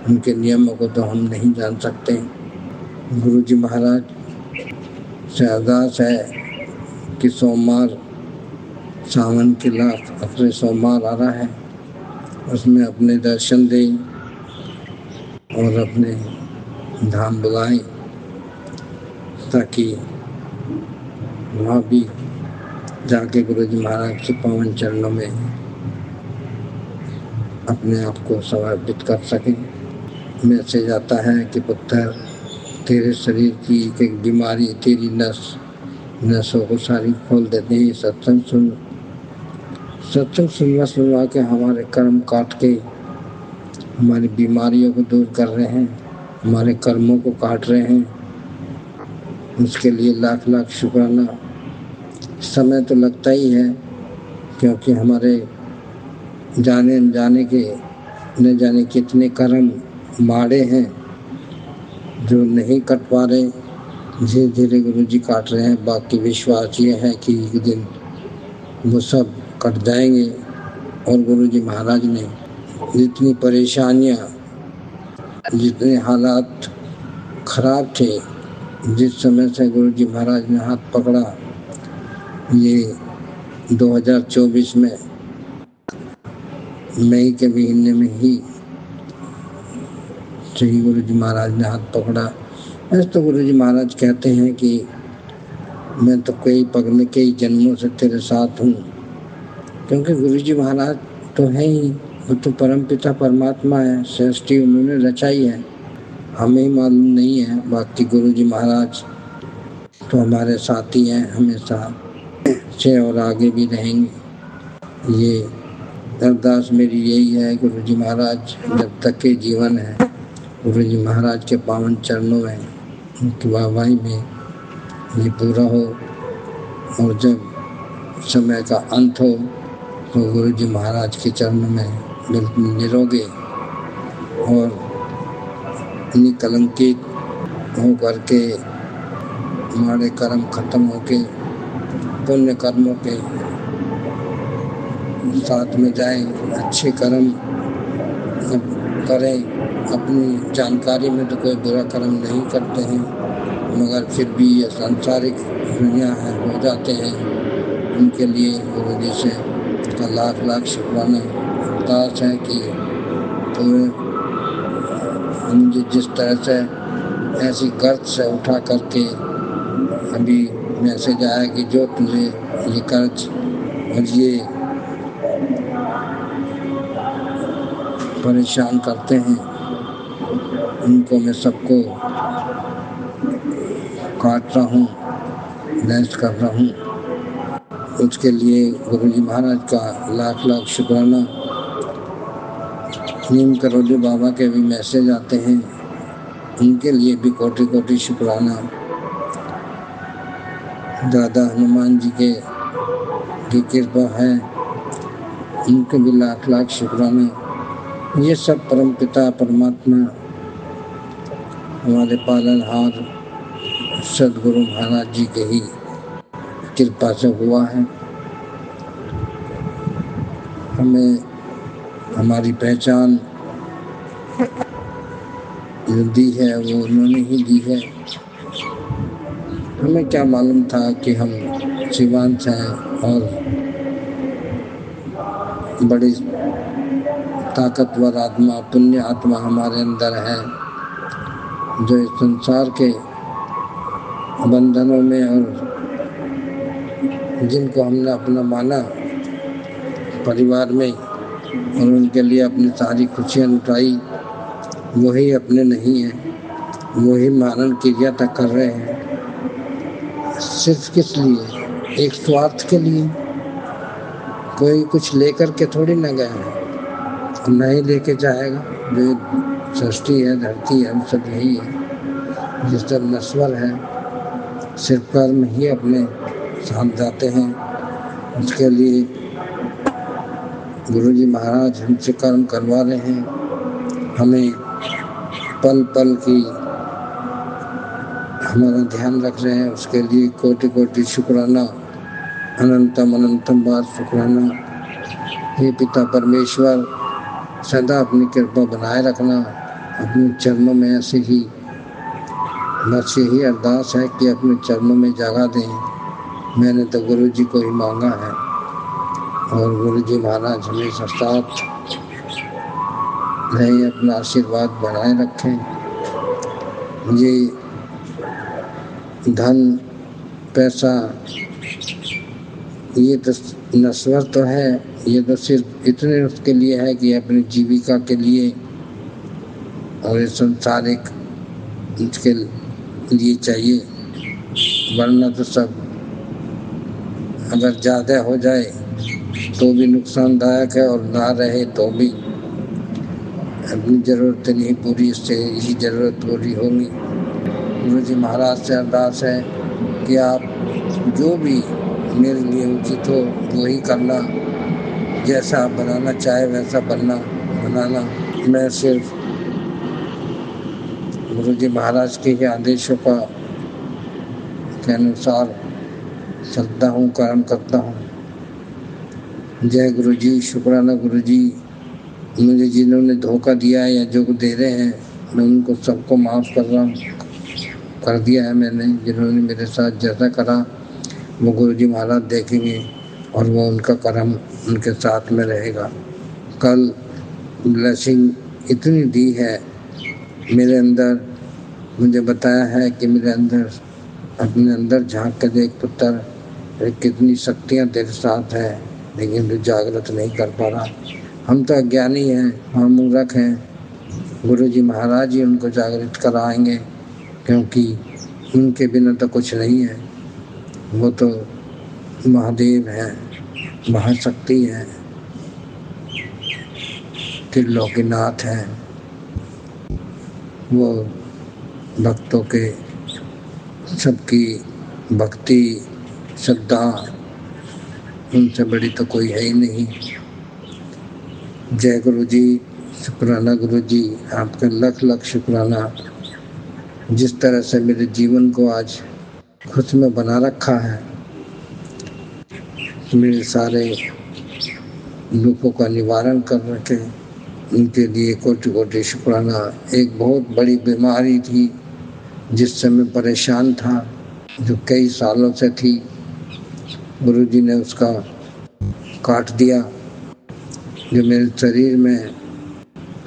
उनके नियमों को तो हम नहीं जान सकते। गुरुजी महाराज से अरदास है कि सोमवार, सावन के लास्ट अपने सोमवार आ रहा है, उसमें अपने दर्शन दें और अपने धाम बुलाएं, ताकि वहाँ भी जाके गुरुजी महाराज के पावन चरणों में अपने आप को समर्पित कर सकें। मैसेज आता है कि पुत्र, तेरे शरीर की एक बीमारी, तेरी नसों को सारी खोल देते हैं। सत्संग सुनवा के हमारे कर्म काट के हमारी बीमारियों को दूर कर रहे हैं, हमारे कर्मों को काट रहे हैं। उसके लिए लाख लाख शुक्राना। समय तो लगता ही है, क्योंकि हमारे जाने अनजाने के न जाने कितने कर्म माड़े हैं जो नहीं कट पा रहे, धीरे धीरे गुरुजी काट रहे हैं। बाकी विश्वास ये है कि एक दिन वो सब कट जाएंगे। और गुरुजी महाराज ने जितनी परेशानियाँ, जितने हालात खराब थे, जिस समय से गुरुजी महाराज ने हाथ पकड़ा, ये 2024 में मई के महीने में ही श्री गुरुजी महाराज ने हाथ पकड़ा। ऐसे तो गुरुजी महाराज कहते हैं कि मैं तो कई जन्मों से तेरे साथ हूँ, क्योंकि गुरुजी महाराज तो है ही, वो तो परम पिता परमात्मा है, सृष्टि उन्होंने रचाई है, हमें ही मालूम नहीं है। बाकी गुरुजी महाराज तो हमारे साथी हैं हमेशा से और आगे भी रहेंगे। ये अरदास मेरी यही है, गुरुजी महाराज जब तक के जीवन है, गुरुजी महाराज के पावन चरणों में, उनकी वाहवाही में ये पूरा हो। और जब समय का अंत हो तो गुरुजी महाराज के चरणों में बिल्कुल निरोगे और निकलंकित हो करके हमारे कर्म खत्म होके पुण्य कर्मों के साथ में जाएं, अच्छे कर्म करें। अपनी जानकारी में तो कोई बुरा कर्म नहीं करते हैं, मगर फिर भी ये सांसारिक दुनिया है हो जाते हैं, उनके लिए गुरुजी से का लाख लाख शुक्राना। अरदास है कि पूरे मुझे जिस तरह से ऐसी गर्द से उठा करके अभी मैसेज आया कि जो तुझे ये कर्ज और ये परेशान करते हैं, उनको मैं सबको काट रहा हूँ, लैस कर रहा हूँ। उसके लिए गुरुजी महाराज का लाख लाख शुक्राना। नीम करोली बाबा के भी मैसेज आते हैं, उनके लिए भी कोटि कोटि शुक्राना। दादा हनुमान जी के कृपा है, उनके भी लाख लाख शुक्राना। ये सब परम पिता परमात्मा हमारे पालनहार सदगुरु महाराज जी के ही कृपा से हुआ है। हमें हमारी पहचान जो दी है वो उन्होंने ही दी है। हमें क्या मालूम था कि हम शिवांश हैं और बड़ी ताकतवर आत्मा, पुण्य आत्मा हमारे अंदर है। जो इस संसार के बंधनों में और जिनको हमने अपना माना परिवार में और उनके लिए अपनी सारी खुशियाँ लुटाई, वही अपने नहीं हैं, वही मारण क्रिया तक कर रहे हैं। सिर्फ किस लिए? एक स्वार्थ के लिए। कोई कुछ लेकर के थोड़ी न गया है, नहीं लेके जाएगा। जो सृष्टि है, धरती है, सब यही है, जिस तरह नश्वर है। सिर्फ कर्म ही अपने साथ जाते हैं। उसके लिए गुरुजी महाराज हमसे कर्म करवा रहे हैं, हमें पल पल की हमारा ध्यान रख रहे हैं। उसके लिए कोटि कोटि शुक्राना, अनंतम अनंतम बार शुक्राना। हे पिता परमेश्वर, सदा अपनी कृपा बनाए रखना अपने चरणों में। ऐसे ही बस यही अरदास है कि अपने चरणों में जगह दें। मैंने तो गुरु जी को ही मांगा है और गुरु जी महाराज हमेशा साथ रहे, अपना आशीर्वाद बनाए रखें। ये धन पैसा ये तो नश्वर तो है, ये तो सिर्फ इतने उसके लिए है कि अपनी जीविका के लिए और ये संसारिक इसके लिए चाहिए। वरना तो सब अगर ज़्यादा हो जाए तो भी नुकसानदायक है और ना रहे तो भी अपनी ज़रूरतें नहीं पूरी, इससे यही ज़रूरत पूरी होगी। गुरु जी महाराज से अरदास है कि आप जो भी मेरे लिए उचित हो वही करना, जैसा आप बनाना चाहे वैसा बनाना। मैं सिर्फ गुरु जी महाराज के ही आदेशों के अनुसार चलता हूँ, कर्म करता हूँ। जय गुरु जी। शुक्राना गुरु जी, मुझे जिन्होंने धोखा दिया है या जो दे रहे हैं, मैं उनको सबको माफ़ कर दिया है मैंने। जिन्होंने मेरे साथ जैसा करा वो गुरु जी महाराज देखेंगे और वो उनका कर्म उनके साथ में रहेगा। कल ब्लेसिंग इतनी दी है मेरे अंदर, मुझे बताया है कि मेरे अंदर अपने अंदर झांक कर देख पुत्र, कितनी शक्तियाँ तेरे साथ है, लेकिन तू जागृत नहीं कर पा रहा। हम तो अज्ञानी हैं, हम मूर्ख हैं। गुरु जी महाराज ही उनको जागृत कराएंगे, क्योंकि उनके बिना तो कुछ नहीं है। वो तो महादेव हैं, महाशक्ति हैं, त्रिलोकीनाथ हैं। वो भक्तों के सबकी भक्ति श्रद्धा उनसे बड़ी तो कोई है ही नहीं। जय गुरु जी। शुक्राना गुरु जी, आपका लख लख शुक्राना। जिस तरह से मेरे जीवन को आज खुश में बना रखा है, मेरे सारे दुखों का निवारण कर रखे, उनके लिए कोटि कोटि शुक्राना। एक बहुत बड़ी बीमारी थी जिससे मैं परेशान था, जो कई सालों से थी, गुरु जी ने उसका काट दिया। जो मेरे शरीर में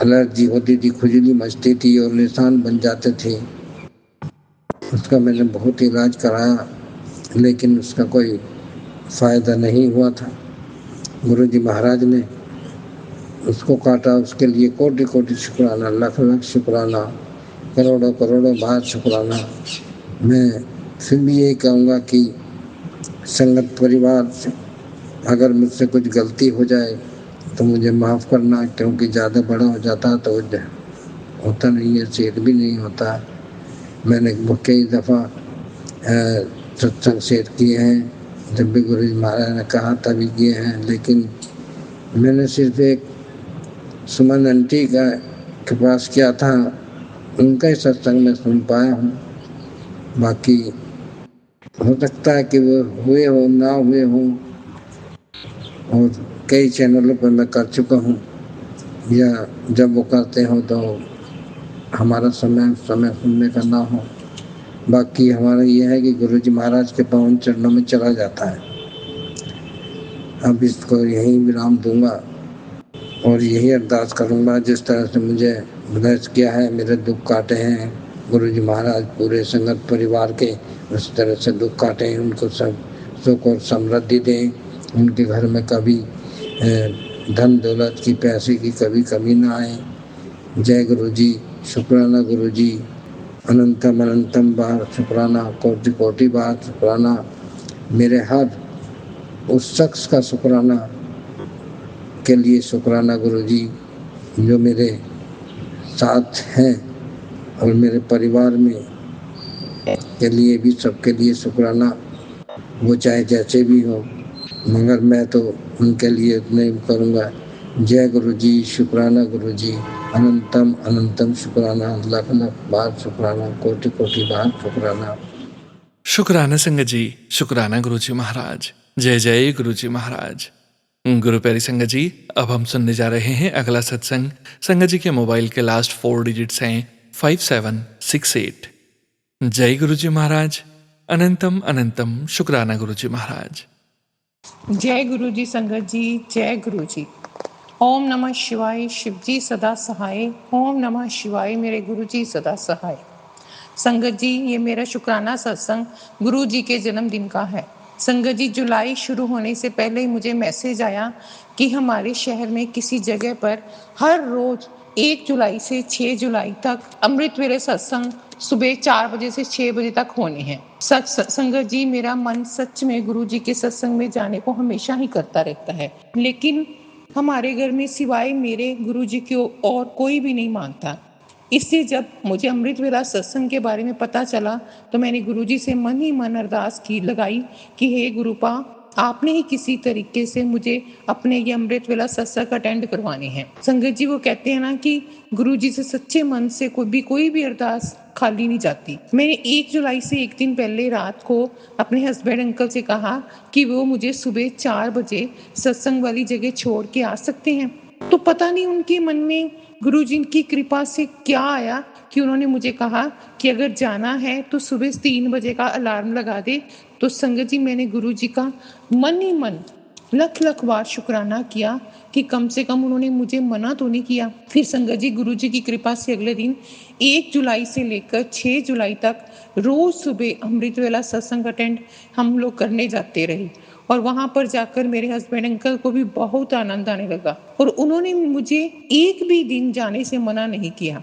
एलर्जी होती थी, खुजली मचती थी और निशान बन जाते थे, उसका मैंने बहुत इलाज कराया, लेकिन उसका कोई फ़ायदा नहीं हुआ था। गुरु जी महाराज ने उसको काटा, उसके लिए कोटि कोटि शुक्राना, लख लख शुक्राना, करोड़ों करोड़ों बार शुक्राना। मैं फिर भी यही कहूँगा कि संगत परिवार से अगर मुझसे कुछ गलती हो जाए तो मुझे माफ़ करना, क्योंकि ज़्यादा बड़ा हो जाता तो होता नहीं है, सेट भी नहीं होता। मैंने कई दफ़ा सत्संग सेट किए हैं, जब भी गुरु जी महाराज ने कहा तभी किए हैं, लेकिन मैंने सिर्फ एक सुमन आंटी के पास किया था, उनका ही सत्संग में सुन पाया हूँ। बाकी हो सकता है कि वो हुए हो ना हुए हो, और कई चैनलों पर मैं कर चुका हूँ, या जब वो करते हो तो हमारा समय सुनने का ना हो। बाकी हमारा ये है कि गुरु जी महाराज के पावन चरणों में चला जाता है। अब इसको यहीं विराम दूंगा और यही अरदास करूंगा, जिस तरह से मुझे ब्लेस किया है, मेरे दुख काटे हैं, गुरुजी महाराज पूरे संगत परिवार के उस तरह से दुख काटें, उनको सब सुख और समृद्धि दें, उनके घर में कभी धन दौलत की पैसे की कभी कमी ना आए। जय गुरुजी, शुक्राना गुरुजी, अनंतम अनंतम बार शुक्राना, कोटि कोटि बार शुक्राना। मेरे हर उस शख्स का शुक्राना के लिए शुक्राना गुरुजी, जो मेरे साथ हैं, और मेरे परिवार में के लिए भी, सबके लिए शुक्राना, वो चाहे जैसे भी हो, मगर मैं तो उनके लिए नहीं करूँगा। जय गुरुजी, शुक्राना गुरुजी, अनंतम अनंतम शुक्राना, लख लख बार शुक्राना, कोटि कोटि बार शुक्राना। शुक्राना संगत जी, शुक्राना गुरुजी महाराज। जय जय गुरुजी महाराज। गुरु प्यारी संगत जी, अब हम सुनने जा रहे हैं अगला सत्संग। संगत जी के मोबाइल के लास्ट 4 डिजिट्स हैं 5768। जय गुरुजी महाराज, अनंतम अनंतम शुक्राना गुरुजी महाराज। जय गुरु जी संगत जी, जय गुरु जी। ओम नमः शिवाय, शिव जी सदा सहाय। ओम नमः शिवाय, मेरे गुरु जी सदा सहाय। संगत जी, ये मेरा शुक्राना सत्संग गुरु जी के जन्मदिन का है। संगत जी, जुलाई शुरू होने से पहले ही मुझे मैसेज आया कि हमारे शहर में किसी जगह पर हर रोज 1 जुलाई से 6 जुलाई तक अमृत वेले सत्संग सुबह 4 बजे से 6 बजे तक होने हैं। संगत जी, मेरा मन सच में गुरु जी के सत्संग में जाने को हमेशा ही करता रहता है, लेकिन हमारे घर में सिवाय मेरे गुरु जी को और कोई भी नहीं मानता। इससे जब मुझे अमृत वेला सत्संग के बारे में पता चला तो मैंने गुरुजी से मन ही मन अरदास की लगाई कि हे गुरुपा, आपने ही किसी तरीके से मुझे अपने ये अमृत वेला सत्संग अटेंड करवाने हैं। संगत जी, वो कहते हैं ना कि गुरुजी से सच्चे मन से कोई भी अरदास खाली नहीं जाती। मैंने 1 जुलाई से एक दिन पहले रात को अपने हस्बैंड अंकल से कहा कि वो मुझे सुबह 4 बजे सत्संग वाली जगह छोड़ के आ सकते हैं। तो पता नहीं उनके मन में गुरुजी की कृपा से क्या आया कि उन्होंने मुझे कहा कि अगर जाना है तो सुबह 3 बजे का अलार्म लगा दे। तो संगत जी, मैंने गुरुजी का मन ही मन लख लख बार शुक्राना किया कि कम से कम उन्होंने मुझे मना तो नहीं किया। फिर संगत जी, गुरुजी की कृपा से अगले दिन 1 जुलाई से लेकर 6 जुलाई तक रोज सुबह अमृत वेला सत्संग अटेंड हम लोग करने जाते रहे, और वहां पर जाकर मेरे हस्बैंड अंकल को भी बहुत आनंद आने लगा और उन्होंने मुझे एक भी दिन जाने से मना नहीं किया।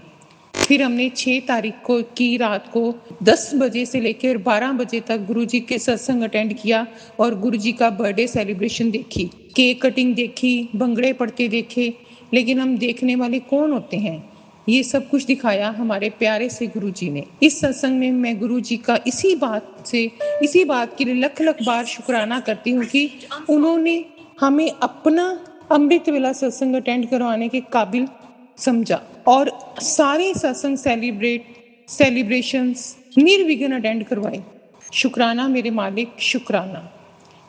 फिर हमने 6 तारीख को की रात को 10 बजे से लेकर 12 बजे तक गुरुजी के सत्संग अटेंड किया और गुरुजी का बर्थडे सेलिब्रेशन देखी, केक कटिंग देखी, भंगड़े पड़ते देखे। लेकिन हम देखने वाले कौन होते हैं, ये सब कुछ दिखाया हमारे प्यारे से गुरुजी ने। इस सत्संग में मैं गुरुजी का इसी बात के लिए लख लख बार शुक्राना करती हूँ कि उन्होंने हमें अपना अमृत वेला सत्संग अटेंड करवाने के काबिल समझा और सारे सत्संग सेलिब्रेशंस निर्विघ्न अटेंड करवाए। शुक्राना मेरे मालिक, शुक्राना।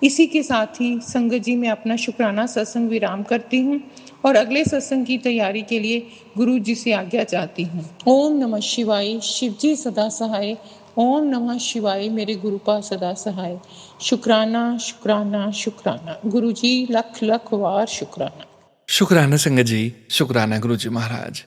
इसी के साथ ही संगत जी, मैं अपना शुक्राना सत्संग विराम करती हूँ और अगले सत्संग की तैयारी के लिए गुरु जी से आज्ञा चाहती हूँ। ओम नमः शिवाय, शिव जी सदा सहाय। ओम नमः शिवाय, मेरे गुरुपा सदा सहाय। शुक्राना शुक्राना शुक्राना। गुरु जी लख लख वार शुक्राना। शुक्राना संगत जी, शुक्राना गुरुजी महाराज।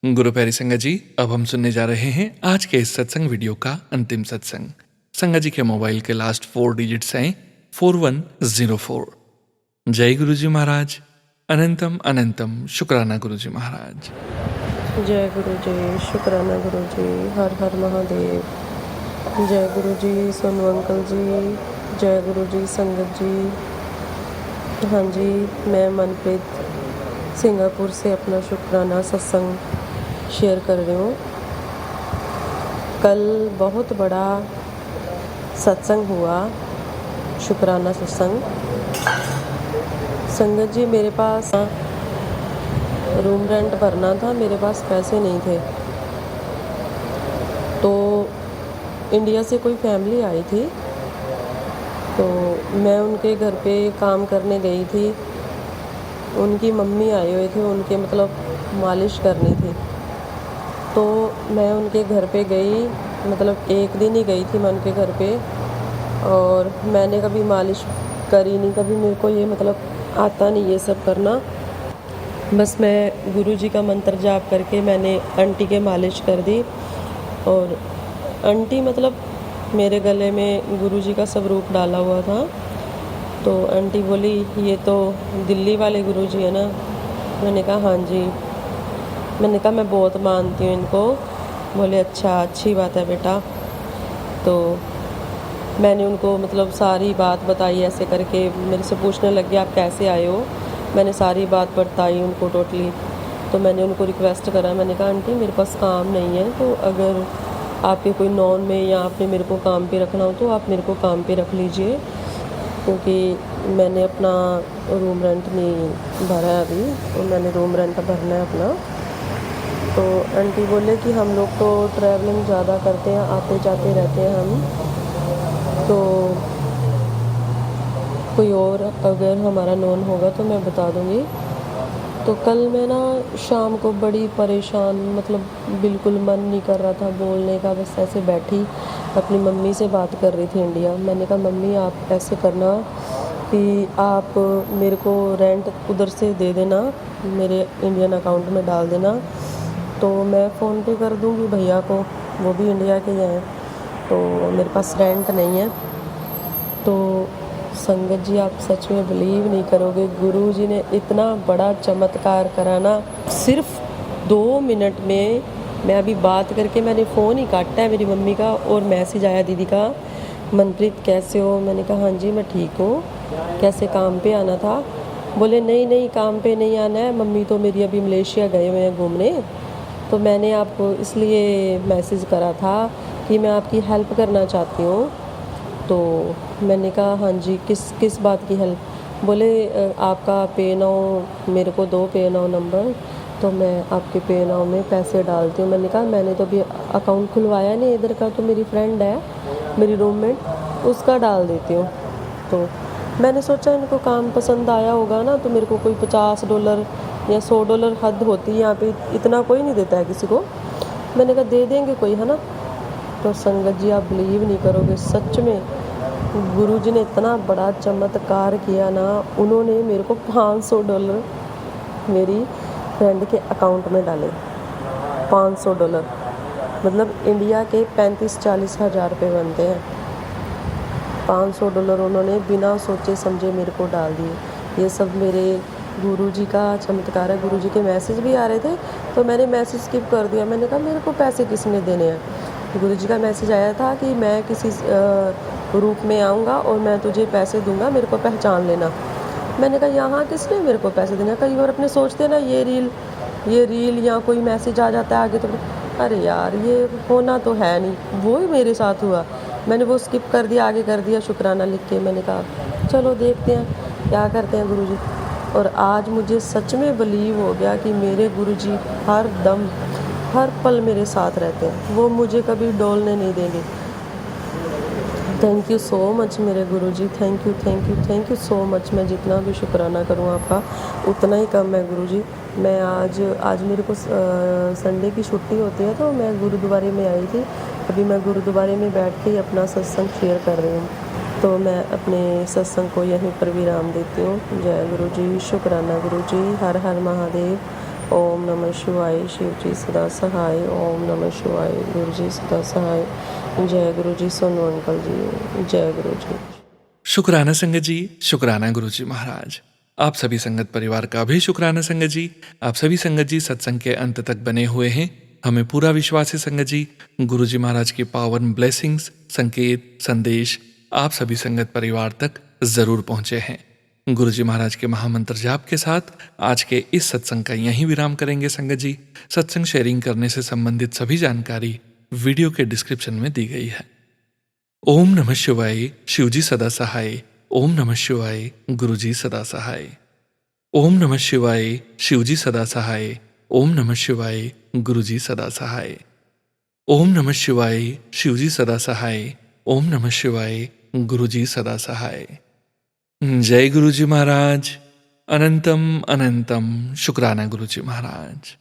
गुरु प्यारी संगत जी, अब हम सुनने जा रहे हैं आज के इस सत्संग वीडियो का अंतिम सत्संग। संगत जी के मोबाइल के लास्ट 4 डिजिट्स हैं 4104। जय गुरुजी महाराज, अनंतम अनंतम शुक्राना गुरुजी महाराज। जय गुरु जी, शुक्राना गुरु जी, हर हर महादेव। जय गुरु जी सोनू अंकल जी, जय गुरु जी संगत जी। हाँ जी, मैं मनप्रीत सिंगापुर से अपना शुक्राना सत्संग शेयर कर रही हूँ। कल बहुत बड़ा सत्संग हुआ, शुक्राना सत्संग। संगत जी, मेरे पास रूम रेंट भरना था, मेरे पास पैसे नहीं थे, तो इंडिया से कोई फैमिली आई थी, तो मैं उनके घर पे काम करने गई थी। उनकी मम्मी आए हुए थे, उनके मतलब मालिश करनी थी, तो मैं उनके घर पे गई, मतलब एक दिन ही गई थी मैं उनके घर पे, और मैंने कभी मालिश करी नहीं, कभी मेरे को ये मतलब आता नहीं ये सब करना। बस मैं गुरुजी का मंत्र जाप करके मैंने आंटी के मालिश कर दी, और आंटी मतलब मेरे गले में गुरुजी का स्वरूप डाला हुआ था। तो आंटी बोली ये तो दिल्ली वाले गुरुजी है ना। मैंने कहा हाँ जी। मैंने कहा मैं बहुत मानती हूँ इनको। बोले अच्छा, अच्छी बात है बेटा। तो मैंने उनको मतलब सारी बात बताई, ऐसे करके मेरे से पूछने लग गया आप कैसे आए हो। मैंने सारी बात बताई उनको टोटली। तो मैंने उनको रिक्वेस्ट करा, मैंने कहा आंटी मेरे पास काम नहीं है, तो अगर आपके कोई नॉन में या आपने मेरे को काम पे रखना हो तो आप मेरे को काम पे रख लीजिए, क्योंकि मैंने अपना रूम रेंट नहीं भरा है अभी, तो मैंने रूम रेंट भरना है अपना। तो आंटी बोले कि हम लोग तो ट्रैवलिंग ज़्यादा करते हैं, आते जाते रहते हैं हम, तो कोई और अगर हमारा नॉन होगा तो मैं बता दूँगी। तो कल मैं ना शाम को बड़ी परेशान, मतलब बिल्कुल मन नहीं कर रहा था बोलने का, बस ऐसे बैठी अपनी मम्मी से बात कर रही थी इंडिया। मैंने कहा मम्मी आप ऐसे करना कि आप मेरे को रेंट उधर से दे देना, मेरे इंडियन अकाउंट में डाल देना, तो मैं फ़ोन पे कर दूँगी भैया को, वो भी इंडिया के हैं, तो मेरे पास रेंट नहीं है। तो संगत जी आप सच में बिलीव नहीं करोगे, गुरुजी ने इतना बड़ा चमत्कार करा ना, सिर्फ 2 मिनट में। मैं अभी बात करके मैंने फ़ोन ही काटा है मेरी मम्मी का, और मैसेज आया दीदी का, मनप्रीत कैसे हो। मैंने कहा हाँ जी मैं ठीक हूँ, कैसे काम पे आना था। बोले नहीं नहीं काम पे नहीं आना है, मम्मी तो मेरी अभी मलेशिया गए हुए हैं घूमने, तो मैंने आपको इसलिए मैसेज करा था कि मैं आपकी हेल्प करना चाहती हूँ। तो मैंने कहा हाँ जी किस बात की हेल्प। बोले आपका पे नाउ मेरे को दो पे नाउ नंबर, तो मैं आपके पे नाउ में पैसे डालती हूँ। मैंने कहा मैंने तो अभी अकाउंट खुलवाया नहीं इधर का, तो मेरी फ्रेंड है मेरी रूममेट, उसका डाल देती हूँ। तो मैंने सोचा इनको काम पसंद आया होगा ना, तो मेरे को कोई $50 या $100 हद होती है, यहाँ पे इतना कोई नहीं देता है किसी को। मैंने कहा दे देंगे कोई, है ना। तो संगत जी आप बिलीव नहीं करोगे, सच में गुरुजी ने इतना बड़ा चमत्कार किया ना, उन्होंने मेरे को $500 मेरी फ्रेंड के अकाउंट में डाले। $500 मतलब इंडिया के 35-40 हज़ार रुपये बनते हैं। $500 उन्होंने बिना सोचे समझे मेरे को डाल दिए। ये सब मेरे गुरुजी का चमत्कार है। गुरुजी के मैसेज भी आ रहे थे, तो मैंने मैसेज स्किप कर दिया। मैंने कहा मेरे को पैसे किसने देने हैं। गुरुजी का मैसेज आया था कि मैं किसी रूप में आऊँगा और मैं तुझे पैसे दूंगा, मेरे को पहचान लेना। मैंने कहा यहाँ किसने मेरे को पैसे देना। कई बार अपने सोचते ना ये रील या कोई मैसेज आ जाता है आगे, तो अरे यार ये होना तो है नहीं, वो ही मेरे साथ हुआ। मैंने वो स्किप कर दिया, आगे कर दिया शुक्राना लिख के। मैंने कहा चलो देखते हैं क्या करते हैं गुरुजी। और आज मुझे सच में बिलीव हो गया कि मेरे गुरुजी हर दम हर पल मेरे साथ रहते हैं, वो मुझे कभी डोलने नहीं देंगे। थैंक यू सो मच मेरे गुरुजी, थैंक यू सो मच। मैं जितना भी शुक्राना करूँ आपका उतना ही कम है गुरुजी। मैं आज मेरे को संडे की छुट्टी होती है, तो मैं गुरुद्वारे में आई थी। अभी मैं गुरुद्वारे में बैठ के अपना सत्संग शेयर कर रही हूँ, तो मैं अपने सत्संग को यहीं पर विराम देती हूँ। जय गुरुजी, शुक्राना गुरुजी, हर हर महादेव। ओम नमः शिवाय, शिव जी सदा सहाय। ओम नमः शिवाय, गुरुजी सदा सहाय। जय गुरुजी, सोनू अंकल जी, जय गुरुजी। शुक्राना संगत जी, शुक्राना गुरुजी महाराज। आप सभी संगत परिवार का भी शुक्राना संगत जी। आप सभी संगत जी सत्संग के अंत तक बने हुए हैं। हमें पूरा विश्वास है संगत जी, गुरुजी महाराज की पावन ब्लेसिंग्स, संकेत, संदेश आप सभी संगत परिवार तक जरूर पहुंचे हैं। गुरुजी महाराज के महामंत्र जाप के साथ आज के इस सत्संग का यहीं विराम करेंगे संगत जी। सत्संग शेयरिंग करने से संबंधित सभी जानकारी वीडियो के डिस्क्रिप्शन में दी गई है। ओम नमः शिवाय, शिवजी सदा सहाय। ओम नमः शिवाय, गुरुजी सदा सहाय। ओम नमः शिवाय, शिवजी सदा सहाय। ओम नमः शिवाय, गुरुजी सदा सहाय। ओम नमः शिवाय, शिवजी सदा सहाय। ओम नमः शिवाय, गुरुजी सदा सहाय। जय गुरुजी महाराज। अनंतम अनंतम शुक्राना गुरुजी महाराज।